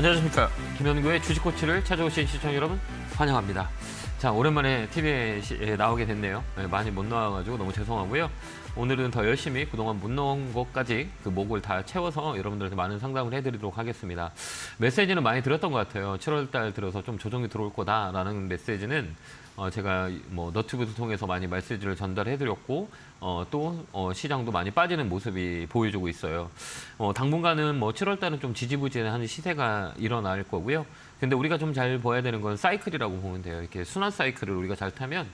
안녕하십니까. 김현구의 주식코치를 찾아오신 시청자 여러분 환영합니다. 자, 오랜만에 TV에 나오게 됐네요. 많이 못 나와가지고 너무 죄송하고요. 오늘은 더 열심히 그동안 못 나온 것까지 그 목을 다 채워서 여러분들한테 많은 상담을 해드리도록 하겠습니다. 메시지는 많이 들었던 것 같아요. 7월달 들어서 좀 조정이 들어올 거다라는 메시지는 제가 뭐 너튜브를 통해서 많이 메시지를 전달해드렸고 또 시장도 많이 빠지는 모습이 보여주고 있어요. 당분간은 뭐 7월달은 좀 지지부진한 시세가 일어날 거고요. 근데 우리가 좀 잘 봐야 되는 건 사이클이라고 보면 돼요. 이렇게 순환 사이클을 우리가 잘 타면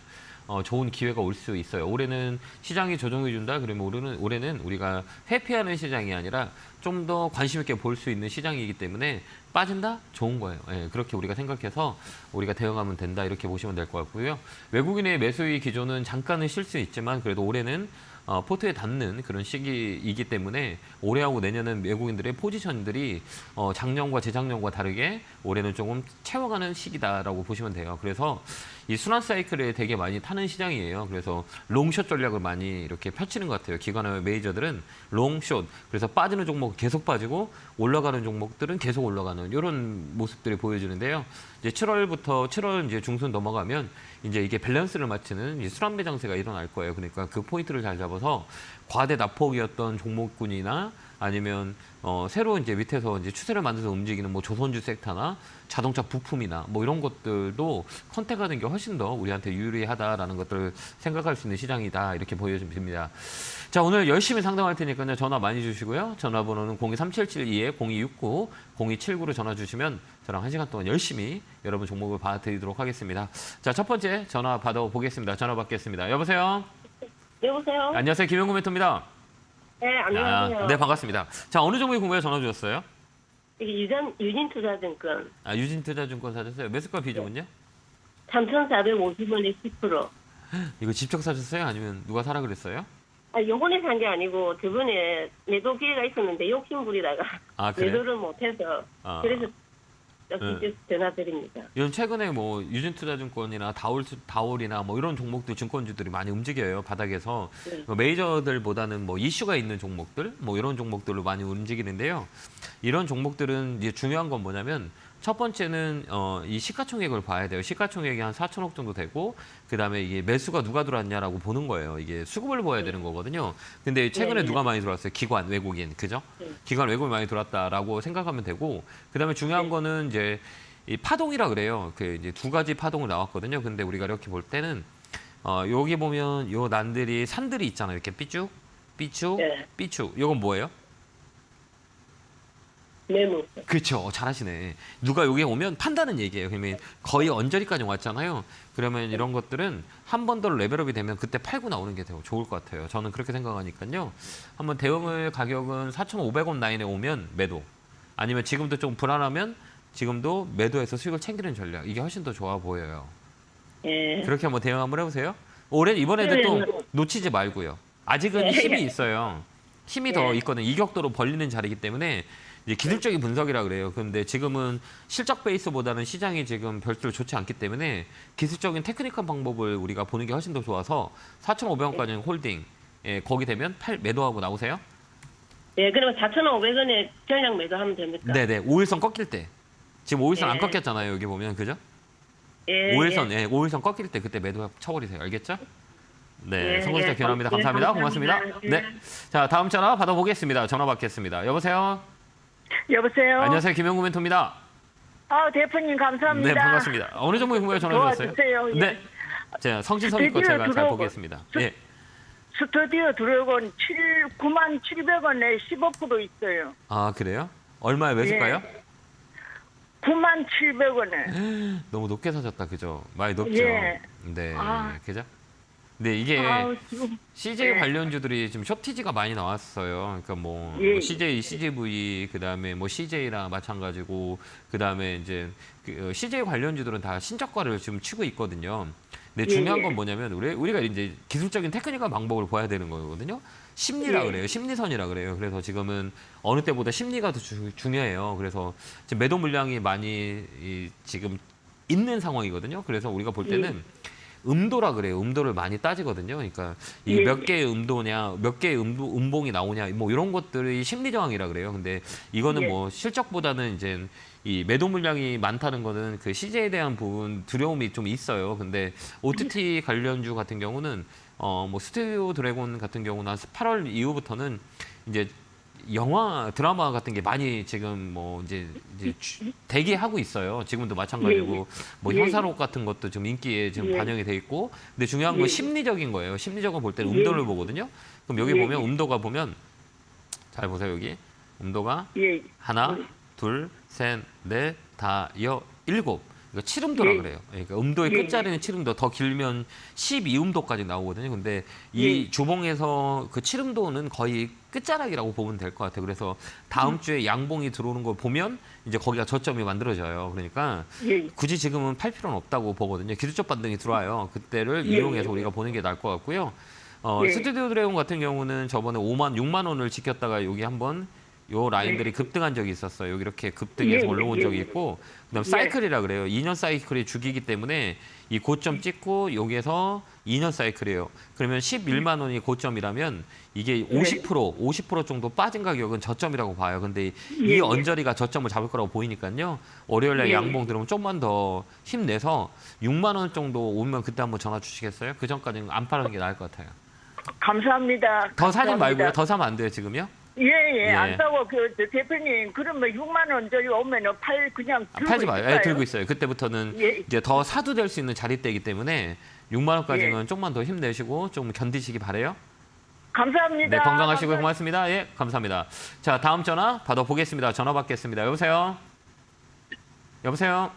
좋은 기회가 올 수 있어요. 올해는 시장이 조정해 준다. 그러면 올해는 우리가 회피하는 시장이 아니라 좀 더 관심 있게 볼 수 있는 시장이기 때문에 빠진다? 좋은 거예요. 예, 그렇게 우리가 생각해서 우리가 대응하면 된다. 이렇게 보시면 될 것 같고요. 외국인의 매수의 기조는 잠깐은 쉴 수 있지만 그래도 올해는 포트에 닿는 그런 시기이기 때문에 올해하고 내년은 외국인들의 포지션들이 작년과 재작년과 다르게 올해는 조금 채워가는 시기다라고 보시면 돼요. 그래서 이 순환 사이클에 되게 많이 타는 시장이에요. 그래서 롱숏 전략을 많이 이렇게 펼치는 것 같아요. 기관의 메이저들은 롱숏, 그래서 빠지는 종목 계속 빠지고 올라가는 종목들은 계속 올라가는 이런 모습들이 보여지는데요. 이제 7월 이제 중순 넘어가면 이제 이게 밸런스를 맞추는 순환 매장세가 일어날 거예요. 그러니까 그 포인트를 잘 잡아서 과대 낙폭이었던 종목군이나 아니면 새로 이제 밑에서 이제 추세를 만들어서 움직이는 뭐 조선주 섹터나 자동차 부품이나 뭐 이런 것들도 컨택하는 게 훨씬 더 우리한테 유리하다라는 것들을 생각할 수 있는 시장이다 이렇게 보여집니다. 자, 오늘 열심히 상담할 테니까요. 전화 많이 주시고요. 전화번호는 02377-2-0269, 0279로 전화 주시면 저랑 1시간 동안 열심히 여러분 종목을 봐드리도록 하겠습니다. 자, 첫 번째 전화 받아보겠습니다. 전화 받겠습니다. 여보세요? 여보세요? 안녕하세요. 김현구 멘토입니다. 네, 안녕하세요. 네, 반갑습니다. 자, 어느 종목이 궁금해 전화 주셨어요? 이게 유진투자증권 유진투자증권 사셨어요? 매수가 비중은요? 3,450원에 10%. 이거 직접 사셨어요? 아니면 누가 사라 그랬어요? 요번에 산 게 아니고 저번에 매도 기회가 있었는데 욕심부리다가 그래? 매도를 못해서 그래서 직접 전화드립니다. 이런 최근에 뭐 유진투자증권이나 다올이나 뭐 이런 종목들 증권주들이 많이 움직여요. 바닥에서 네. 메이저들보다는 뭐 이슈가 있는 종목들 뭐 이런 종목들로 많이 움직이는데요. 이런 종목들은 이제 중요한 건 뭐냐면 첫 번째는 이 시가총액을 봐야 돼요. 시가총액이 한 4천억 정도 되고 그다음에 이게 매수가 누가 들어왔냐라고 보는 거예요. 이게 수급을 봐야 되는 거거든요. 근데 최근에 네. 누가 많이 들어왔어요? 기관, 외국인. 그죠? 네. 기관, 외국인 많이 들어왔다라고 생각하면 되고 그다음에 중요한 네. 거는 이제 이 파동이라 그래요. 그 이제 두 가지 파동을 나왔거든요. 근데 우리가 이렇게 볼 때는 여기 보면 요 난들이 산들이 있잖아요. 이렇게 삐쭉, 삐쭉, 네. 삐쭉. 요건 뭐예요? 매물. 그렇죠. 잘하시네. 누가 여기 오면 판다는 얘기예요. 그러면 거의 언저리까지 왔잖아요. 그러면 이런 것들은 한 번 더 레벨업이 되면 그때 팔고 나오는 게 더 좋을 것 같아요. 저는 그렇게 생각하니까요. 한번 대응을 가격은 4,500원 라인에 오면 매도. 아니면 지금도 좀 불안하면 지금도 매도해서 수익을 챙기는 전략. 이게 훨씬 더 좋아 보여요. 예. 그렇게 한번 대응 한번 해보세요. 이번에도 네. 또 놓치지 말고요. 아직은 네. 힘이 있어요. 힘이 더 네. 있거든요. 이격도로 벌리는 자리이기 때문에 이제 기술적인 분석이라 그래요. 그런데 지금은 실적 베이스보다는 시장이 지금 별도로 좋지 않기 때문에 기술적인 테크니컬 방법을 우리가 보는 게 훨씬 더 좋아서 4,500원까지는 홀딩. 거기 되면 매도하고 나오세요. 네, 그러면 4,500원에 전량 매도하면 됩니까? 네네. 5일선 꺾일 때. 지금 5일선 안 네. 꺾였잖아요. 여기 보면. 그죠? 예. 5일선, 5일선 꺾일 때 그때 매도 쳐버리세요. 알겠죠? 네, 네, 성공자 네, 기원합니다. 네, 감사합니다. 감사합니다. 고맙습니다. 네. 네. 자, 다음 전화 받아보겠습니다. 전화 받겠습니다. 여보세요? 여보세요. 안녕하세요. 김영구 멘토입니다. 대표님 감사합니다. 네, 반갑습니다. 어느 종목에 궁금해 전화 주셨어요? 도와주세요. 예. 네. 자, 성진성의껏 드디어 제가 잘 들어오고. 보겠습니다. 예. 스튜디오 드래곤 97,700원에 15% 있어요. 그래요? 얼마에 매수가요? 97,700원에. 너무 높게 사셨다. 그죠? 많이 높죠? 예. 네. 아. 그죠? 네, 이게 지금 CJ 예. 관련주들이 지금 쇼티지가 많이 나왔어요. 그러니까 뭐 예. CJ, CGV, 그다음에 뭐 CJ랑 마찬가지고 그다음에 이제 CJ 관련주들은 다 신저가를 지금 치고 있거든요. 근데 중요한 예. 건 뭐냐면 우리가 이제 기술적인 테크니컬 방법을 봐야 되는 거거든요. 심리라 예. 그래요. 심리선이라 그래요. 그래서 지금은 어느 때보다 심리가 더 중요해요. 그래서 지금 매도 물량이 많이 지금 있는 상황이거든요. 그래서 우리가 볼 때는 음도라 그래요. 음도를 많이 따지거든요. 그러니까 예, 이게 몇 개의 음도냐, 몇 개의 음봉이 나오냐, 뭐 이런 것들이 심리 저항이라 그래요. 근데 이거는 예. 뭐 실적보다는 이제 이 매도 물량이 많다는 거는 그 시제에 대한 부분 두려움이 좀 있어요. 근데 OTT 관련주 같은 경우는 뭐 스튜디오 드래곤 같은 경우는 8월 이후부터는 이제 영화 드라마 같은 게 많이 지금 뭐 이제 대기하고 있어요. 지금도 마찬가지고 뭐 예. 형사록 같은 것도 좀 인기에 지금 예. 반영이 돼 있고, 근데 중요한 건 예. 심리적인 거예요. 심리적으로 볼 때는 예. 음도를 보거든요. 그럼 여기 예. 보면 음도가 보면 잘 보세요. 여기 음도가 예. 하나, 둘, 셋, 넷, 다, 여, 일곱. 그러니까 7음도라 예. 그래요. 그러니까 음도의 예. 끝자리는 7음도, 더 길면 12음도까지 나오거든요. 근데 이 예. 주봉에서 그 7음도는 거의 끝자락이라고 보면 될 것 같아요. 그래서 다음 주에 양봉이 들어오는 걸 보면 이제 거기가 저점이 만들어져요. 그러니까 예. 굳이 지금은 팔 필요는 없다고 보거든요. 기술적 반등이 들어와요. 그때를 예. 이용해서 우리가 보는 게 나을 것 같고요. 예. 스튜디오 드래곤 같은 경우는 저번에 6만 원을 지켰다가 여기 한번 요 라인들이 급등한 적이 있었어요. 여기 이렇게 급등해서 예, 올라온 예, 적이 예. 있고, 그다음 예. 사이클이라 그래요. 2년 사이클이 주기이기 때문에 이 고점 찍고 여기에서 2년 사이클이에요. 그러면 11만 원이 고점이라면 이게 50% 정도 빠진 가격은 저점이라고 봐요. 근데 이 예. 언저리가 저점을 잡을 거라고 보이니까요. 월요일 날 예. 양봉 들어오면 좀만 더 힘내서 6만 원 정도 오면 그때 한번 전화 주시겠어요? 그 전까지는 안 파는 게 나을 것 같아요. 감사합니다. 더 사지 감사합니다. 말고요. 더 사면 안 돼요, 지금요? 예, 예, 예. 안 사고 저 대표님 그러면 6만 원 저기 오면은 그냥 들고 팔지 마요. 있을까요? 들고 있어요. 그때부터는 예. 이제 더 사도 될 수 있는 자리대이기 때문에 6만 원까지는 예. 조금만 더 힘내시고 좀 견디시기 바래요. 감사합니다. 네, 건강하시고 고맙습니다. 예, 감사합니다. 자, 다음 전화 받아보겠습니다. 전화 받겠습니다. 여보세요? 여보세요?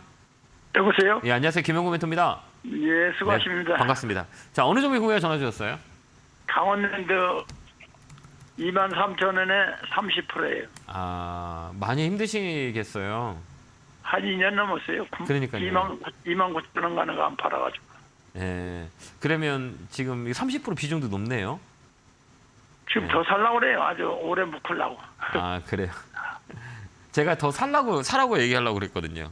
여보세요? 예, 안녕하세요. 김영구 멘토입니다. 예, 수고하십니다. 네, 반갑습니다. 자, 어느 종목 후에 전화 주셨어요? 강원랜드 23,000원에 30%예요. 아, 많이 힘드시겠어요. 한 2년 넘었어요. 그러니까요. 2만 9천 원 가는 거 안 팔아가지고. 예. 그러면 지금 30% 비중도 높네요. 지금 더 살라고 그래요. 아주 오래 묵으려고. 아, 그래요. 제가 더 사라고 얘기하려고 그랬거든요.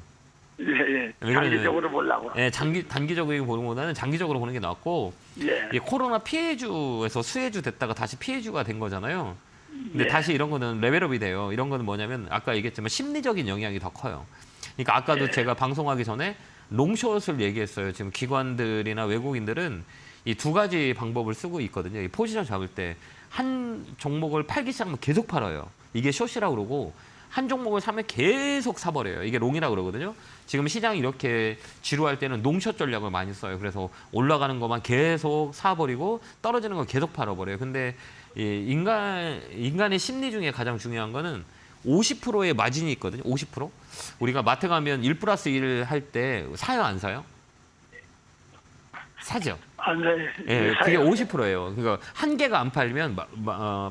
예, 예. 왜 그러냐면- 장기적으로 보려고. 예, 단기적으로 보는 것보다는 장기적으로 보는 게 낫고, 예. 이 코로나 피해주에서 수혜주 됐다가 다시 피해주가 된 거잖아요. 근데 예. 다시 이런 거는 레벨업이 돼요. 이런 거는 뭐냐면 아까 얘기했지만 심리적인 영향이 더 커요. 그러니까 아까도 예. 제가 방송하기 전에 롱숏을 얘기했어요. 지금 기관들이나 외국인들은 이 두 가지 방법을 쓰고 있거든요. 이 포지션 잡을 때 한 종목을 팔기 시작하면 계속 팔아요. 이게 숏이라고 그러고, 한 종목을 사면 계속 사버려요. 이게 롱이라고 그러거든요. 지금 시장이 이렇게 지루할 때는 롱숏 전략을 많이 써요. 그래서 올라가는 것만 계속 사버리고 떨어지는 거 계속 팔아버려요. 근데 이 인간의 심리 중에 가장 중요한 거는 50%의 마진이 있거든요. 50%. 우리가 마트 가면 1+1 할 때 사요, 안 사요? 사죠. 안 사요. 예, 그게 사요. 50%예요. 그러니까 한 개가 안 팔면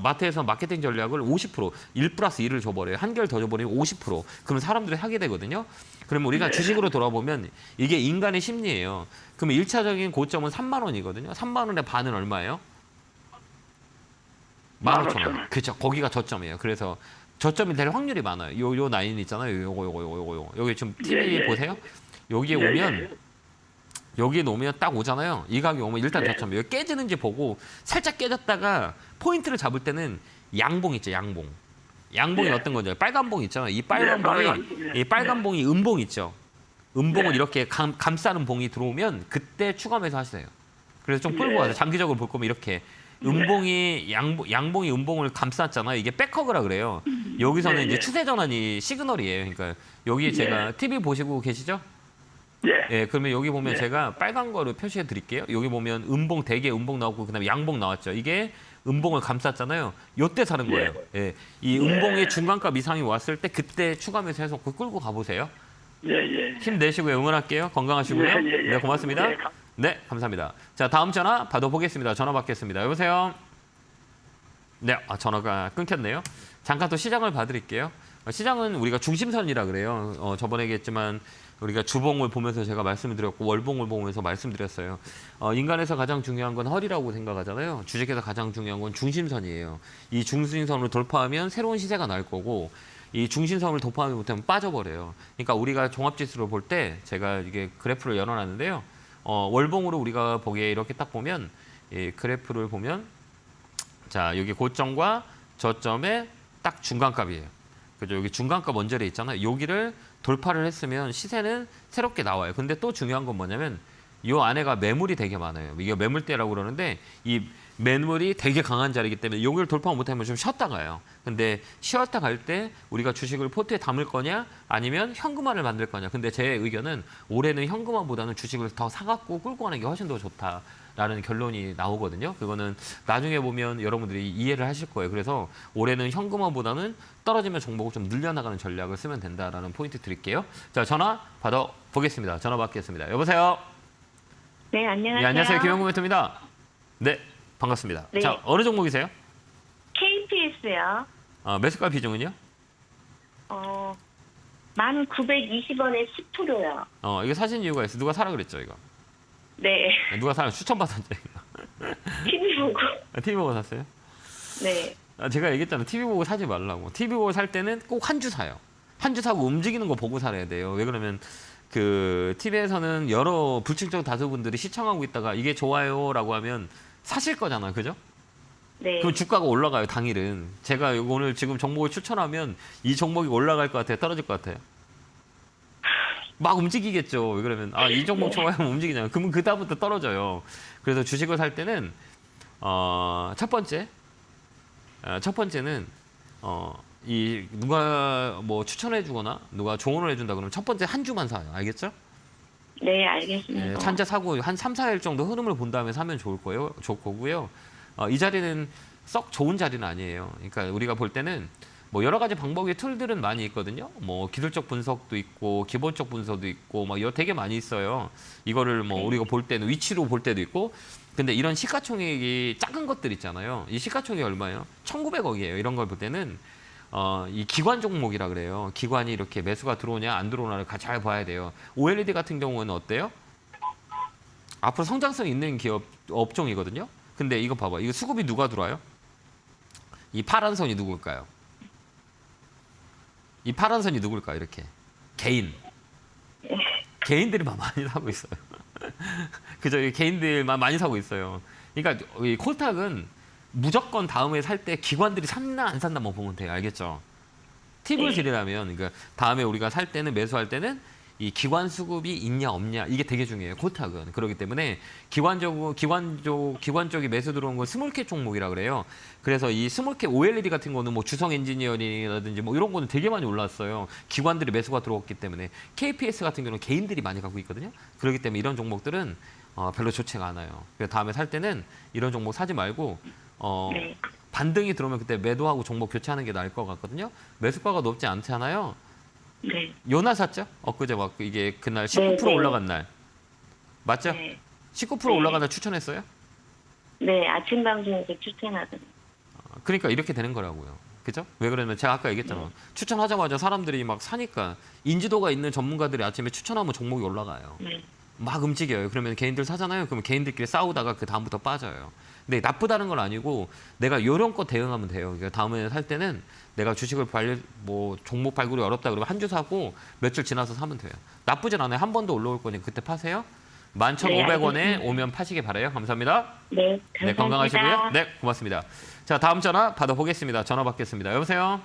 마트에서 마케팅 전략을 50%, 1+1을 줘버려요. 한 개를 더 줘버리면 50%. 그러면 사람들이 하게 되거든요. 그러면 우리가 네. 주식으로 돌아보면 이게 인간의 심리예요. 그러면 1차적인 고점은 3만 원이거든요. 3만 원의 반은 얼마예요? 15,000원. 그렇죠. 거기가 저점이에요. 그래서 저점이 될 확률이 많아요. 요 라인 있잖아요. 요거. 여기 지금 TV 예, 예. 보세요. 여기에 예, 오면 예. 여기에 놓으면 딱 오잖아요. 이 가격이 오면 일단 네. 저점. 여기 깨지는지 보고 살짝 깨졌다가 포인트를 잡을 때는 양봉 있죠. 양봉. 양봉이 네. 어떤 거죠? 빨간 봉 있잖아요. 이 빨간 네, 봉이 빨간, 네. 이 빨간 봉이 음봉 있죠. 음봉을 네. 이렇게 감싸는 봉이 들어오면 그때 추가매수 하세요. 그래서 좀 끌고 네. 가세요. 장기적으로 볼 거면 이렇게 음봉이 양봉이 음봉을 감쌌잖아요. 이게 백허그라 그래요. 여기서는 네, 이제 네. 추세 전환이 시그널이에요. 그러니까 여기 제가 TV 보시고 계시죠? 예. 예, 그러면 여기 보면 네. 제가 빨간 거를 표시해 드릴게요. 여기 보면 음봉 대개 음봉 나오고 그다음에 양봉 나왔죠. 이게 음봉을 감쌌잖아요. 요때 사는 거예요. 예. 이 음봉의 중간값 이상이 왔을 때 그때 추가 매수해서 그거 끌고 가 보세요. 예, 예. 힘내시고요. 응원할게요. 건강하시고요. 예, 예, 예. 네, 고맙습니다. 예, 네, 감사합니다. 자, 다음 전화 받아보겠습니다. 전화 받겠습니다. 여보세요? 네, 전화가 끊겼네요. 잠깐 또 시장을 봐드릴게요. 시장은 우리가 중심선이라 그래요. 저번에 얘기했지만 우리가 주봉을 보면서 제가 말씀을 드렸고 월봉을 보면서 말씀드렸어요. 인간에서 가장 중요한 건 허리라고 생각하잖아요. 주식에서 가장 중요한 건 중심선이에요. 이 중심선을 돌파하면 새로운 시세가 날 거고 이 중심선을 돌파하지 못하면 빠져버려요. 그러니까 우리가 종합지수를 볼 때 제가 이게 그래프를 열어놨는데요. 월봉으로 우리가 보기에 이렇게 딱 보면 이 그래프를 보면 자 여기 고점과 저점의 딱 중간값이에요. 그죠? 여기 중간값 원절에 있잖아요. 여기를 돌파를 했으면 시세는 새롭게 나와요. 근데 또 중요한 건 뭐냐면 이 안에가 매물이 되게 많아요. 이게 매물대라고 그러는데 이 매물이 되게 강한 자리이기 때문에 여기를 돌파 못하면 좀 쉬었다 가요. 근데 쉬었다 갈 때 우리가 주식을 포트에 담을 거냐 아니면 현금화를 만들 거냐. 근데 제 의견은 올해는 현금화보다는 주식을 더 사갖고 끌고 가는 게 훨씬 더 좋다라는 결론이 나오거든요. 그거는 나중에 보면 여러분들이 이해를 하실 거예요. 그래서 올해는 현금화보다는 떨어지면 종목을 좀 늘려나가는 전략을 쓰면 된다라는 포인트 드릴게요. 자, 전화 받아보겠습니다. 전화 받겠습니다. 여보세요? 네, 안녕하세요. 네, 안녕하세요. 김영구 멘토입니다. 네, 반갑습니다. 네. 자, 어느 종목이세요? KPS요. 매수가 비중은요? 1,920원에 10%요. 이거 사신 이유가 있어요. 누가 사라 그랬죠, 이거? 네. 누가 사라 추천받았죠, 이거? TV 보고. TV 보고 샀어요? 네. 제가 얘기했잖아요. TV 보고 사지 말라고. TV 보고 살 때는 꼭 한 주 사요. 한 주 사고 움직이는 거 보고 살아야 돼요. 왜 그러면 그 TV에서는 여러 불특정 다수분들이 시청하고 있다가 이게 좋아요라고 하면 사실 거잖아요. 그죠? 네. 그럼 주가가 올라가요, 당일은. 제가 오늘 지금 종목을 추천하면 이 종목이 올라갈 것 같아요? 떨어질 것 같아요? 막 움직이겠죠. 왜 그러면 이 종목 좋아하면 움직이잖아요. 그러면 그다음부터 떨어져요. 그래서 주식을 살 때는 첫 번째는 이 누가 뭐 추천해 주거나 누가 조언을 해준다 그러면 첫 번째 한 주만 사요. 알겠죠? 네, 알겠습니다. 네, 찬자 사고 한 3, 4일 정도 흐름을 본 다음에 사면 좋을 거고요. 이 자리는 썩 좋은 자리는 아니에요. 그러니까 우리가 볼 때는 뭐 여러 가지 방법의 툴들은 많이 있거든요. 뭐 기술적 분석도 있고 기본적 분석도 있고 막 이거 되게 많이 있어요. 이거를 뭐 우리가 볼 때는 위치로 볼 때도 있고. 근데 이런 시가총액이 작은 것들 있잖아요. 이 시가총액이 얼마예요? 1,900억이에요. 이런 걸 볼 때는 이 기관 종목이라 그래요. 기관이 이렇게 매수가 들어오냐 안 들어오냐를 잘 봐야 돼요. OLED 같은 경우는 어때요? 앞으로 성장성 있는 기업 업종이거든요. 근데 이거 봐봐. 이거 수급이 누가 들어와요? 이 파란 선이 누굴까요? 이 파란 선이 누굴까요? 이렇게 개인들만 많이 사고 있어요. 그죠? 이 개인들만 많이 사고 있어요. 그러니까 이 콜탁은 무조건 다음에 살 때 기관들이 샀나 안 샀나만 보면 돼요. 알겠죠? 팁을 드리려면 그러니까 다음에 우리가 살 때는 매수할 때는 이 기관 수급이 있냐 없냐 이게 되게 중요해요. 콜탁은. 그렇기 때문에 기관 쪽이 매수 들어온 건 스몰캡 종목이라 그래요. 그래서 이 스몰캡 OLED 같은 거는 뭐 주성 엔지니어링이라든지 뭐 이런 거는 되게 많이 올랐어요. 기관들이 매수가 들어왔기 때문에. KPS 같은 경우는 개인들이 많이 갖고 있거든요. 그렇기 때문에 이런 종목들은 별로 좋지가 않아요. 그래서 다음에 살 때는 이런 종목 사지 말고 네. 반등이 들어오면 그때 매도하고 종목 교체하는 게 나을 것 같거든요. 매수가가 높지 않잖아요. 네. 요나 샀죠? 엊그제 막 이게 그날 19% 네. 올라간 날. 맞죠? 네. 19% 네. 올라간 날 추천했어요? 네, 아침 방송에서 추천하던. 그러니까 이렇게 되는 거라고요. 그죠? 왜 그러면 제가 아까 얘기했잖아. 추천하자마자 사람들이 막 사니까 인지도가 있는 전문가들이 아침에 추천하면 종목이 올라가요. 네. 막 움직여요. 그러면 개인들 사잖아요. 그러면 개인들끼리 싸우다가 그 다음부터 빠져요. 근데 나쁘다는 건 아니고 내가 요런 거 대응하면 돼요. 그러니까 다음에 살 때는 내가 주식을 종목 발굴이 어렵다 그러면 한 주 사고 며칠 지나서 사면 돼요. 나쁘진 않아요. 한 번 더 올라올 거니까 그때 파세요. 11,500원에 네, 오면 파시길 바라요. 감사합니다. 네, 감사합니다. 네, 건강하시고요. 네, 고맙습니다. 자, 다음 전화 받아보겠습니다. 전화 받겠습니다. 여보세요?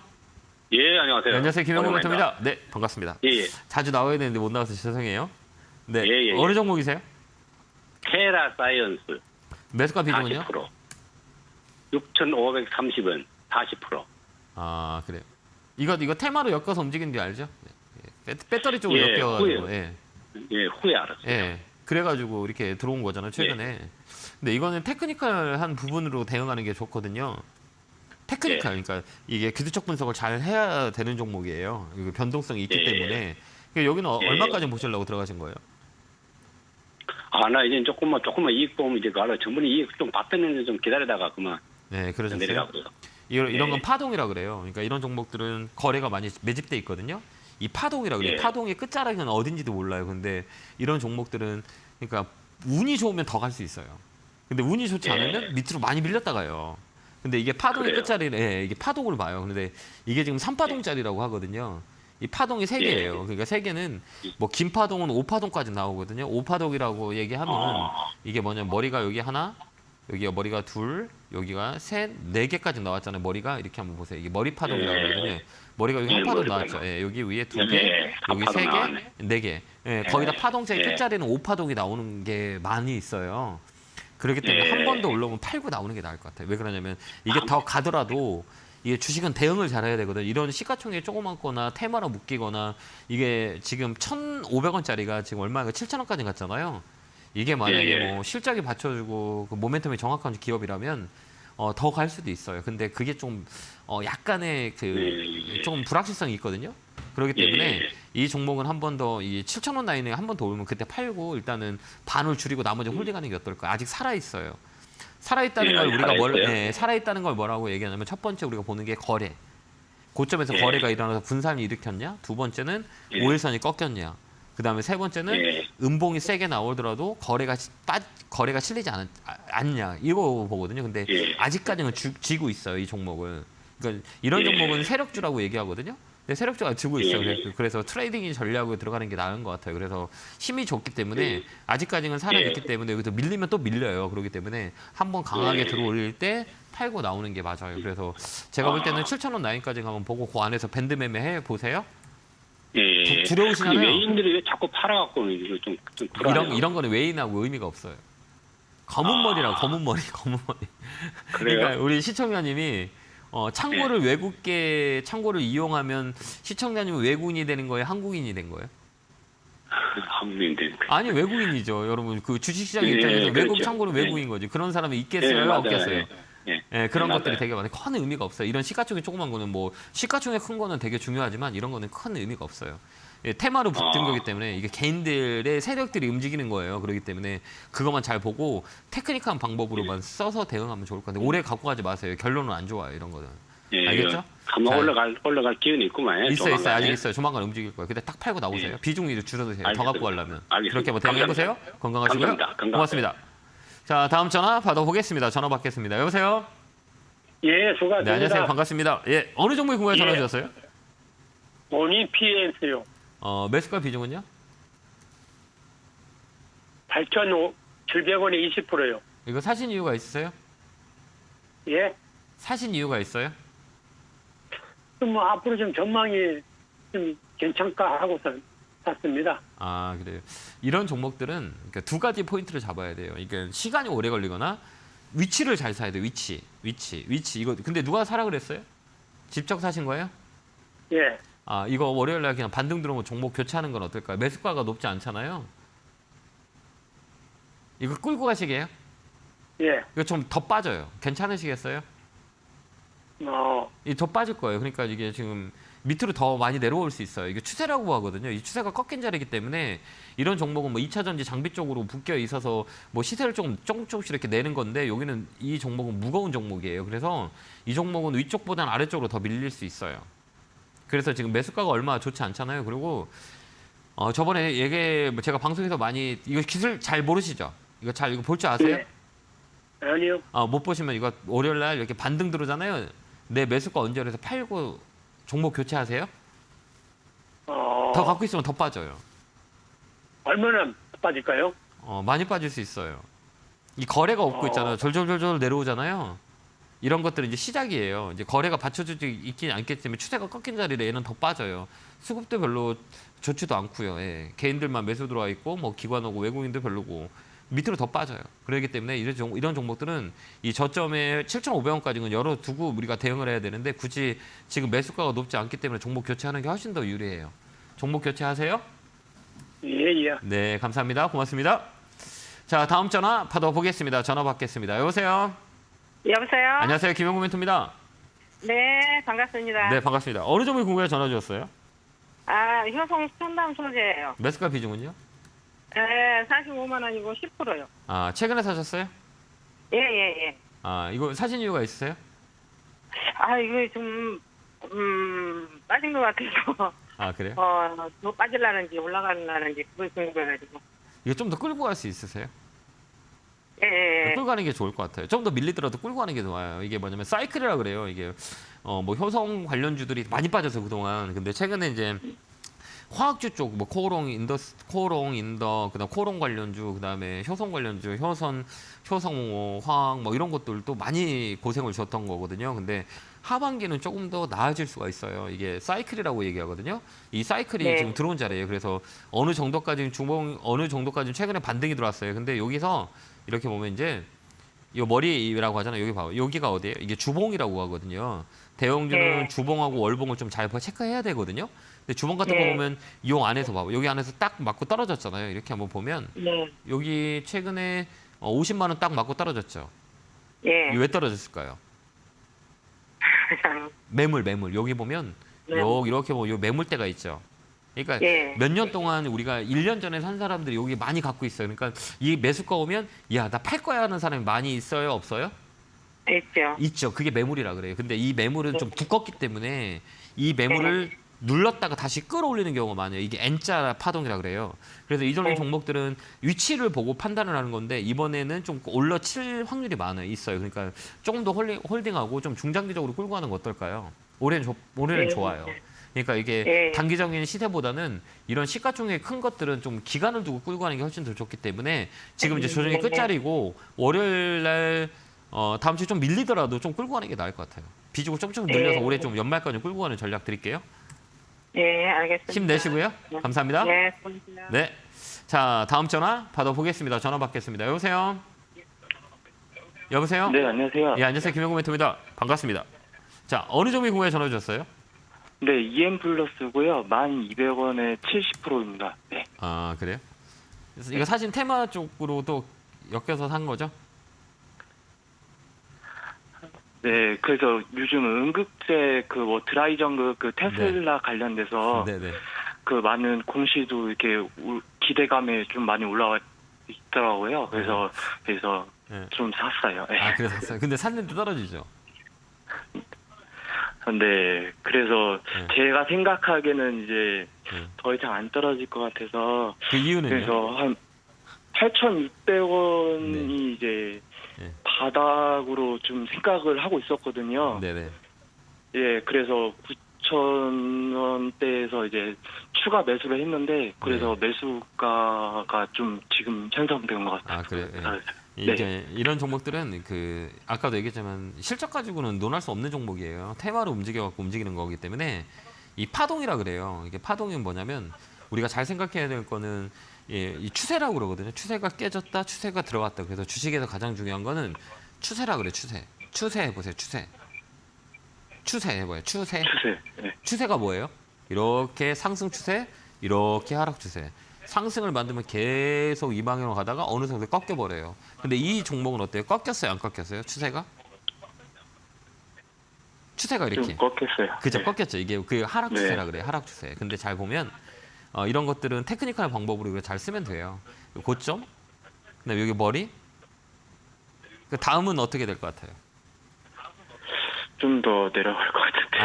예, 안녕하세요. 네, 안녕하세요. 김영구 오랜만입니다. 멘토입니다. 네, 반갑습니다. 예, 예. 자주 나와야 되는데 못 나와서 죄송해요. 네, 예, 예. 어느 종목이세요? 테라 사이언스 매수가 비중은요? 40%. 6,530원 40%. 아, 그래요. 이거 테마로 엮어서 움직이는 게 알죠? 네. 배터리 쪽으로 예, 엮여가지고. 예. 예, 후에 알았어요. 예. 그래가지고 이렇게 들어온 거잖아요, 최근에. 근데 이거는 테크니컬한 부분으로 대응하는 게 좋거든요. 테크니컬, 그러니까 이게 기술적 분석을 잘 해야 되는 종목이에요. 이거 변동성이 있기 예. 때문에. 그러니까 여기는 예. 얼마까지 보시려고 들어가신 거예요? 아, 나 이제 조금만 이익 보면 이제 알아. 전번에 이익 좀 받았는데 좀 기다리다가 그만 네, 그러셨어요. 내려가고요. 이런 건 예. 파동이라 그래요. 그러니까 이런 종목들은 거래가 많이 매집돼 있거든요. 이 파동이라 그래요. 예. 파동의 끝자락은 어딘지도 몰라요. 근데 이런 종목들은 그러니까 운이 좋으면 더 갈 수 있어요. 근데 운이 좋지 예. 않으면 밑으로 많이 밀렸다가요. 근데 이게 파동의 그래요? 끝자리에 이게 파동을 봐요. 근데 이게 지금 3파동짜리라고 하거든요. 이 파동이 세 개예요. 그러니까 세 개는 뭐 긴파동은 5파동까지 나오거든요. 5파동이라고 얘기하면 이게 뭐냐면 머리가 여기 하나, 여기가 머리가 둘, 여기가 셋, 네 개까지 나왔잖아요. 머리가 이렇게 한번 보세요. 이게 머리 파동이라고 그러거든요. 머리가 여기 한 파동 머리 나왔죠. 파동. 예, 여기 위에 두 개, 한 여기 파동 세 나왔네. 개, 네 개. 예, 거기다 파동체의 끝자리는 5파동이 나오는 게 많이 있어요. 그렇기 때문에 한 번 더 올라오면 팔고 나오는 게 나을 것 같아요. 왜 그러냐면 이게 더 가더라도 이게 주식은 대응을 잘해야 되거든. 이런 시가총액이 조그맣거나 테마로 묶이거나 이게 지금 1,500원짜리가 지금 얼마가 7,000원까지 갔잖아요. 이게 만약에 뭐 실적이 받쳐주고 그 모멘텀이 정확한 기업이라면 더 갈 수도 있어요. 근데 그게 좀 약간의 그 조금 불확실성이 있거든요. 그렇기 때문에 이 종목은 한 번 더 이 7,000원 라인에 한 번 더 오르면 그때 팔고 일단은 반을 줄이고 나머지 홀딩하는 게 어떨까? 아직 살아 있어요. 살아 있다는 걸 우리가 살아 있다는 걸 뭐라고 얘기하냐면 첫 번째 우리가 보는 게 거래. 고점에서 거래가 일어나서 분산을 일으켰냐? 두 번째는 5일선이 꺾였냐? 그다음에 세 번째는 음봉이 세게 나오더라도 거래가 실리지 않냐? 이거 보거든요. 근데 아직까지는 쥐고 있어요, 이 종목은. 그러니까 이런 종목은 세력주라고 얘기하거든요. 근데 세력주가 쥐고 있어요. 그래서 트레이딩이 전략으로 들어가는 게 나은 것 같아요. 그래서 힘이 좋기 때문에 아직까지는 살아있기 때문에 여기서 밀리면 또 밀려요. 그렇기 때문에 한번 강하게 들어올릴 때 팔고 나오는 게 맞아요. 그래서 제가 볼 때는 7,000원 라인까지 한번 보고 그 안에서 밴드 매매 해 보세요. 두려우시나요? 외인들이 왜 자꾸 팔아갖고 이거 좀 이런 거는 외인하고 의미가 없어요. 검은 머리라고 검은 머리. 그래요? 그러니까 우리 시청자님이 창고를 외국계 창고를 이용하면 시청자님은 외국인이 되는 거예요, 한국인이 된 거예요? 한국인들. 아니 외국인이죠, 여러분. 그 주식시장 입장에서 외국 그렇죠. 창고는 외국인 거지. 그런 사람이 있겠어요, 맞아요. 없겠어요? 그런 맞아요. 것들이 되게 많아요. 큰 의미가 없어요. 이런 시가총액 조그만 거는 뭐 시가총액 큰 거는 되게 중요하지만 이런 거는 큰 의미가 없어요. 테마로 붙은 거기 때문에 이게 개인들의 세력들이 움직이는 거예요. 그렇기 때문에 그것만 잘 보고 테크닉한 방법으로만 써서 대응하면 좋을 건데 오래 갖고 가지 마세요. 결론은 안 좋아요, 이런 거는. 알겠죠? 한번 올라갈 기운이 있구만. 있어요. 아직 있어요. 조만간 움직일 거예요. 근데 딱 팔고 나오세요. 비중이 줄여드세요. 더 알겠습니다. 갖고 가려면. 알겠습니다. 그렇게 뭐 대응해보세요. 건강하시고요. 감사합니다. 고맙습니다. 자, 다음 전화 받아보겠습니다. 전화 받겠습니다. 여보세요? 예, 수고하십니다. 네, 안녕하세요. 반갑습니다. 예, 어느 종목에 궁금해 전화 주셨어요? 오니 PNC요. 매수가 비중은요? 8,700원에 20%요. 이거 사신 이유가 있으세요? 예? 사신 이유가 있어요? 뭐 앞으로 좀 전망이 좀 괜찮까 하고 샀습니다. 아, 그래요. 이런 종목들은 그러니까 두 가지 포인트를 잡아야 돼요. 그러니까 시간이 오래 걸리거나 위치를 잘 사야 돼요. 위치. 이거 근데 누가 사라 그랬어요? 직접 사신 거예요? 예. 아, 이거 월요일 날 그냥 반등 들어오면 종목 교체하는 건 어떨까요? 매수가가 높지 않잖아요. 이거 끌고 가시게요? 예. 이거 좀 더 빠져요. 괜찮으시겠어요? 이 더 빠질 거예요. 그러니까 이게 지금 밑으로 더 많이 내려올 수 있어요. 이게 추세라고 하거든요. 이 추세가 꺾인 자리이기 때문에 이런 종목은 뭐 2차 전지 장비 쪽으로 묶여 있어서 뭐 시세를 조금씩 이렇게 내는 건데 여기는 이 종목은 무거운 종목이에요. 그래서 이 종목은 위쪽보다는 아래쪽으로 더 밀릴 수 있어요. 그래서 지금 매수가가 얼마 좋지 않잖아요. 그리고 저번에 제가 방송에서 많이 이거 기술 잘 모르시죠? 이거 볼 줄 아세요? 예. 아니요. 못 보시면 이거 월요일 날 이렇게 반등 들어오잖아요. 내 매수가 언제 그래서 팔고 종목 교체하세요? 더 갖고 있으면 더 빠져요. 얼마나 빠질까요? 많이 빠질 수 있어요. 이 거래가 없고 있잖아요. 졸졸졸졸 내려오잖아요. 이런 것들은 이제 시작이에요. 이제 거래가 받쳐주지 있긴 않기 때문에 추세가 꺾인 자리에 얘는 더 빠져요. 수급도 별로 좋지도 않고요. 예. 개인들만 매수 들어와 있고 뭐 기관하고 외국인도 별로고 밑으로 더 빠져요. 그렇기 때문에 이런 종목들은 이 저점에 7,500원까지는 열어두고 우리가 대응을 해야 되는데 굳이 지금 매수가가 높지 않기 때문에 종목 교체하는 게 훨씬 더 유리해요. 종목 교체하세요? 예. 네, 감사합니다. 고맙습니다. 자, 다음 전화 받아보겠습니다. 전화 받겠습니다. 여보세요? 여보세요? 안녕하세요. 김영구 멘토입니다. 네, 반갑습니다. 네, 반갑습니다. 어느 종목에 궁금해 전화 주셨어요? 효성 첨단 소재예요. 매수가 비중은요? 네, 45만 원이고 10%요. 아, 최근에 사셨어요? 예. 아, 이거 사신 이유가 있으세요? 이거 좀 빠진 것 같아서 아, 그래요? 더 빠질라는지 올라가려는지 그걸 궁금해가지고. 이거 좀 더 끌고 갈 수 있으세요? 예. 끌고 가는 게 좋을 것 같아요. 좀 더 밀리더라도 끌고 가는 게 좋아요. 이게 뭐냐면 사이클이라 그래요. 이게 뭐 효성 관련주들이 많이 빠져서 그동안. 근데 최근에 이제 화학주 쪽, 뭐 코오롱 인더, 그다음 코오롱 관련주, 그다음에 효성 관련주, 효성 화학 뭐 이런 것들도 많이 고생을 줬던 거거든요. 근데 하반기는 조금 더 나아질 수가 있어요. 이게 사이클이라고 얘기하거든요. 이 사이클이 네. 지금 들어온 자리예요. 그래서 어느 정도까지 어느 정도까지 최근에 반등이 들어왔어요. 근데 여기서 이렇게 보면 이제 이 머리라고 하잖아요. 여기 봐요. 여기가 어디예요? 이게 주봉이라고 하거든요. 대형주는 네. 주봉하고 월봉을 좀 잘 체크해야 되거든요. 근데 주봉 같은 거 네. 보면 이 안에서 봐봐. 여기 안에서 딱 맞고 떨어졌잖아요. 이렇게 한번 보면 네. 여기 최근에 50만 원 딱 맞고 떨어졌죠. 예. 이게 왜 떨어졌을까요? 매물 여기 보면 네. 이렇게 보면 요 매물대가 있죠. 그러니까 예. 몇 년 동안 우리가 1년 전에 산 사람들이 여기 많이 갖고 있어요. 그러니까 이 매수가 오면 야, 나 팔 거야 하는 사람이 많이 있어요, 없어요? 있죠. 있죠. 그게 매물이라 그래요. 근데 이 매물은 좀 두껍기 때문에 이 매물을 눌렀다가 다시 끌어올리는 경우가 많아요. 이게 N자 파동이라 그래요. 그래서 이런 네. 종목들은 위치를 보고 판단을 하는 건데 이번에는 좀 올라칠 확률이 있어요. 그러니까 조금 더 홀딩하고 좀 중장기적으로 끌고 가는 거 어떨까요? 올해는 네. 좋아요. 그러니까 이게 네. 단기적인 시세보다는 이런 시가총액 큰 것들은 좀 기간을 두고 끌고 가는 게 훨씬 더 좋기 때문에 지금 이제 조정이 네. 끝자리고 월요일 날 다음 주에 좀 밀리더라도 좀 끌고 가는 게 나을 것 같아요. 비중을 조금 늘려서 네. 올해 좀 연말까지 끌고 가는 전략 드릴게요. 예, 알겠습니다. 힘내시고요. 감사합니다. 네, 고맙습니다. 네. 자, 다음 전화 받아보겠습니다. 전화 받겠습니다. 여보세요? 여보세요? 네, 안녕하세요. 예, 안녕하세요. 김영구 멘토입니다. 반갑습니다. 자, 어느 종목 궁금해 전화 주셨어요? 네, EM 플러스고요. 1,200원에 70%입니다. 네. 아, 그래요? 그래서 이거 사진 테마 쪽으로도 엮여서 산 거죠? 네, 그래서 요즘 응급제 그 뭐 드라이정글 그 테슬라 관련돼서 네네. 그 많은 공시도 이렇게 기대감에 좀 많이 올라와 있더라고요. 그래서 네. 좀 샀어요. 네. 아, 그래서 샀어요. 근데 샀는데 떨어지죠? 네, 그래서 네. 제가 생각하기에는 이제 네. 더 이상 안 떨어질 것 같아서 그 이유는요? 그래서 한 8,600원이 네. 이제 네. 바닥으로 좀 생각을 하고 있었거든요. 네네. 예, 그래서 9,000원대에서 이제 추가 매수를 했는데 그래서 매수가가 좀 지금 형성된 것 같아요. 아, 그래요? 예. 네. 이게 이런 종목들은 그 아까도 얘기했지만 실적 가지고는 논할 수 없는 종목이에요. 테마로 움직여갖고 움직이는 거기 때문에 이 파동이라 그래요. 이게 파동이 뭐냐면 우리가 잘 생각해야 될 거는 이 추세라고 그러거든요. 추세가 깨졌다, 추세가 들어갔다. 그래서 주식에서 가장 중요한 거는 추세라 그래. 추세 해보세요. 추세 해봐요. 추세. 네. 추세가 뭐예요? 이렇게 상승 추세, 이렇게 하락 추세. 상승을 만들면 계속 이 방향으로 가다가 어느 정도 꺾여버려요. 근데 이 종목은 어때요? 꺾였어요? 안 꺾였어요? 추세가 이렇게. 좀 꺾였어요. 그죠? 네. 꺾였죠. 이게 그 하락 네. 추세라 그래요. 하락 추세. 근데 잘 보면 이런 것들은 테크니컬 방법으로 이거 잘 쓰면 돼요. 고점, 그다음에 여기 머리. 그 다음은 어떻게 될 것 같아요? 좀 더 내려갈 것 같은데.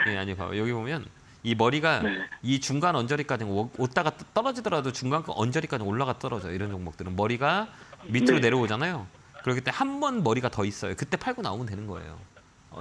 아니. 봐봐. 여기 보면 이 머리가 네. 이 중간 언저리까지 오다가 떨어지더라도 중간 언저리까지 올라가 떨어져. 이런 종목들은 머리가 밑으로 네. 내려오잖아요. 그렇기 때문에 한 번 머리가 더 있어요. 그때 팔고 나오면 되는 거예요.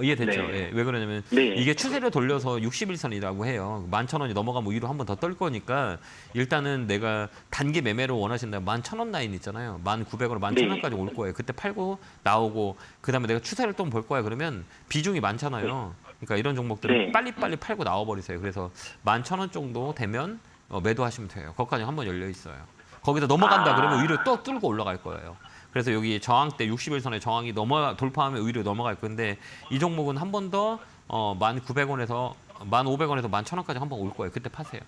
이해됐죠? 네. 예. 왜 그러냐면 네. 이게 추세를 돌려서 61선이라고 해요. 11,000원이 넘어가면 위로 한 번 더 떨 거니까 일단은 내가 단기 매매를 원하신다면 11,000원 라인 있잖아요. 1,900원, 11,000원까지 올 거예요. 그때 팔고 나오고 그다음에 내가 추세를 또 볼 거야. 그러면 비중이 많잖아요. 그러니까 이런 종목들은 네. 빨리빨리 팔고 나와버리세요. 그래서 11,000원 정도 되면 매도하시면 돼요. 거기까지 한번 열려 있어요. 거기다 넘어간다 그러면 위로 또 뚫고 올라갈 거예요. 그래서 여기 저항대 61선의 저항이 돌파하면 위로 넘어갈 건데 이 종목은 한 번 더 1,900원에서 1,500원에서 11,000원까지 한 번 올 거예요. 그때 파세요.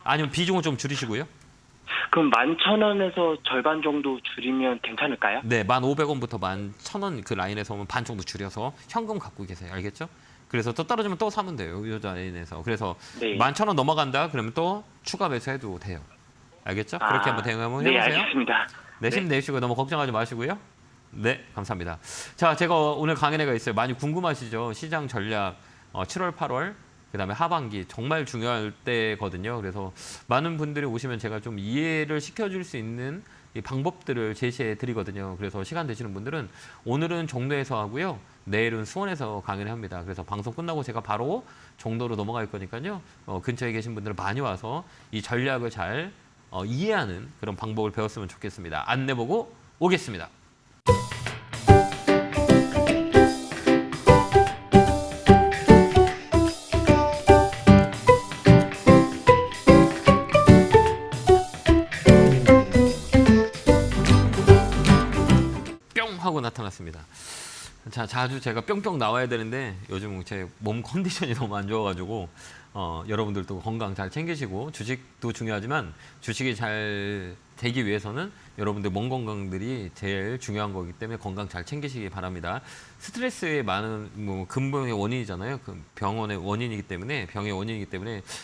아니면 비중을 좀 줄이시고요. 그럼 11,000원에서 절반 정도 줄이면 괜찮을까요? 네, 1,500원부터 11,000원 그 라인에서 오면 반 정도 줄여서 현금 갖고 계세요. 알겠죠? 그래서 또 떨어지면 또 사면 돼요. 이 라인에서. 그래서 네. 11,000원 넘어간다 그러면 또 추가 매수해도 돼요. 알겠죠? 그렇게 한번 대응 한번 네, 해보세요. 알겠습니다. 네, 힘내시고 너무 걱정하지 마시고요. 네, 감사합니다. 자, 제가 오늘 강연회가 있어요. 많이 궁금하시죠? 시장 전략 7월, 8월, 그다음에 하반기 정말 중요할 때거든요. 그래서 많은 분들이 오시면 제가 좀 이해를 시켜줄 수 있는 이 방법들을 제시해 드리거든요. 그래서 시간 되시는 분들은 오늘은 종로에서 하고요. 내일은 수원에서 강연을 합니다. 그래서 방송 끝나고 제가 바로 종로로 넘어갈 거니까요. 근처에 계신 분들은 많이 와서 이 전략을 잘 이해하는 그런 방법을 배웠으면 좋겠습니다. 안내 보고 오겠습니다. 뿅 하고 나타났습니다. 자, 자주 제가 뿅뿅 나와야 되는데 요즘 제 몸 컨디션이 너무 안 좋아가지고 여러분들도 건강 잘 챙기시고 주식도 중요하지만 주식이 잘 되기 위해서는 여러분들 몸 건강들이 제일 중요한 거기 때문에 건강 잘 챙기시기 바랍니다. 스트레스의 많은 근본의 원인이잖아요. 그 병의 원인이기 때문에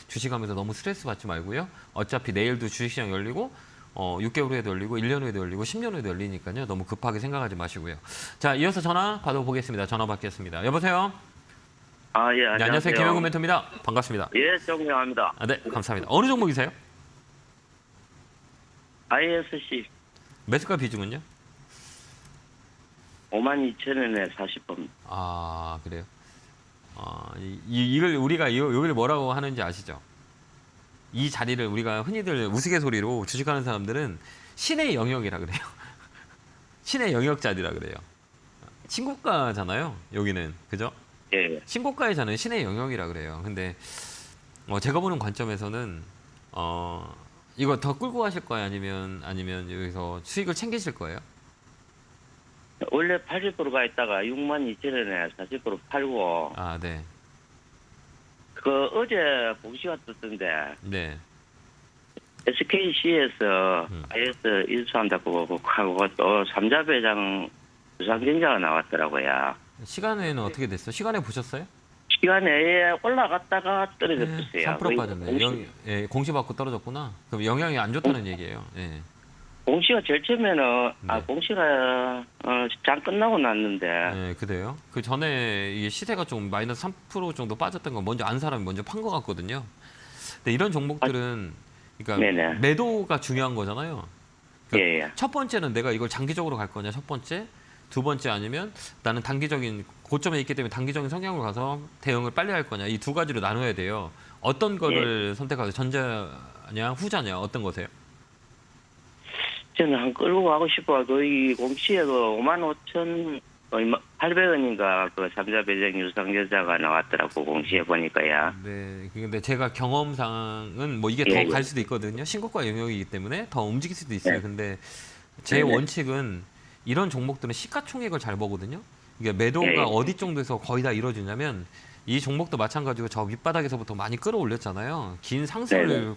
주식하면서 너무 스트레스 받지 말고요. 어차피 내일도 주식시장 열리고 6개월 후에도 열리고 1년 후에도 열리고 10년 후에도 열리니까요. 너무 급하게 생각하지 마시고요. 자, 이어서 전화 받아보겠습니다. 전화 받겠습니다. 여보세요? 아, 예, 네, 안녕하세요. 안녕하세요. 김영근 멘토입니다. 반갑습니다. 예, 존경합니다. 네, 감사합니다. 어느 종목이세요? ISC 매수가 비중은요? 52,000원에 40번. 아, 그래요? 이걸 우리가 여기를 뭐라고 하는지 아시죠? 이 자리를 우리가 흔히들 우스갯소리로 주식하는 사람들은 신의 영역이라 그래요. 신의 영역 자리라 그래요. 신고가잖아요. 여기는 그죠? 예. 신고가의 자는 신의 영역이라 그래요. 근데 제가 보는 관점에서는 이거 더 끌고 가실 거예요? 아니면 여기서 수익을 챙기실 거예요? 원래 80%가 있다가 62,000원에 40% 팔고 아, 네. 그 어제 공시가 떴던데 네. SKC에서 IS 인수한다고 하고 또 삼자배당 유상증자가 나왔더라고요. 시간에는 어떻게 됐어요? 시간에 보셨어요? 시간에 올라갔다가 떨어졌어요. 3% 빠졌네. 공시 받고 떨어졌구나. 그럼 영향이 안 좋다는 얘기예요. 예. 공시가 제일 처음에는 네. 공시가 장 끝나고 났는데 네, 그래요. 그 전에 이게 시세가 좀 마이너스 3% 정도 빠졌던 건 먼저 안 사람이 먼저 판 것 같거든요. 근데 이런 종목들은 그러니까 네네. 매도가 중요한 거잖아요. 그러니까 예. 첫 번째는 내가 이걸 장기적으로 갈 거냐, 첫 번째. 두 번째 아니면 나는 단기적인 고점에 있기 때문에 단기적인 성향으로 가서 대응을 빨리 할 거냐. 이 두 가지로 나눠야 돼요. 어떤 거를 선택하세요? 전자냐, 후자냐, 어떤 거세요? 저는 한 끌고 가고 싶어. 거의 공시에도 55,800원인가 그 삼자 배정 유상증자가 나왔더라고 공시에 보니까야. 네, 근데 제가 경험상은 뭐 이게 예, 더 갈 예. 수도 있거든요. 신고가 영역이기 때문에 더 움직일 수도 있어요. 네. 근데 제 네네. 원칙은 이런 종목들은 시가총액을 잘 보거든요. 이게 매도가 예, 예. 어디 정도에서 거의 다 이루어지냐면 이 종목도 마찬가지로 저 윗바닥에서부터 많이 끌어올렸잖아요. 긴 상승을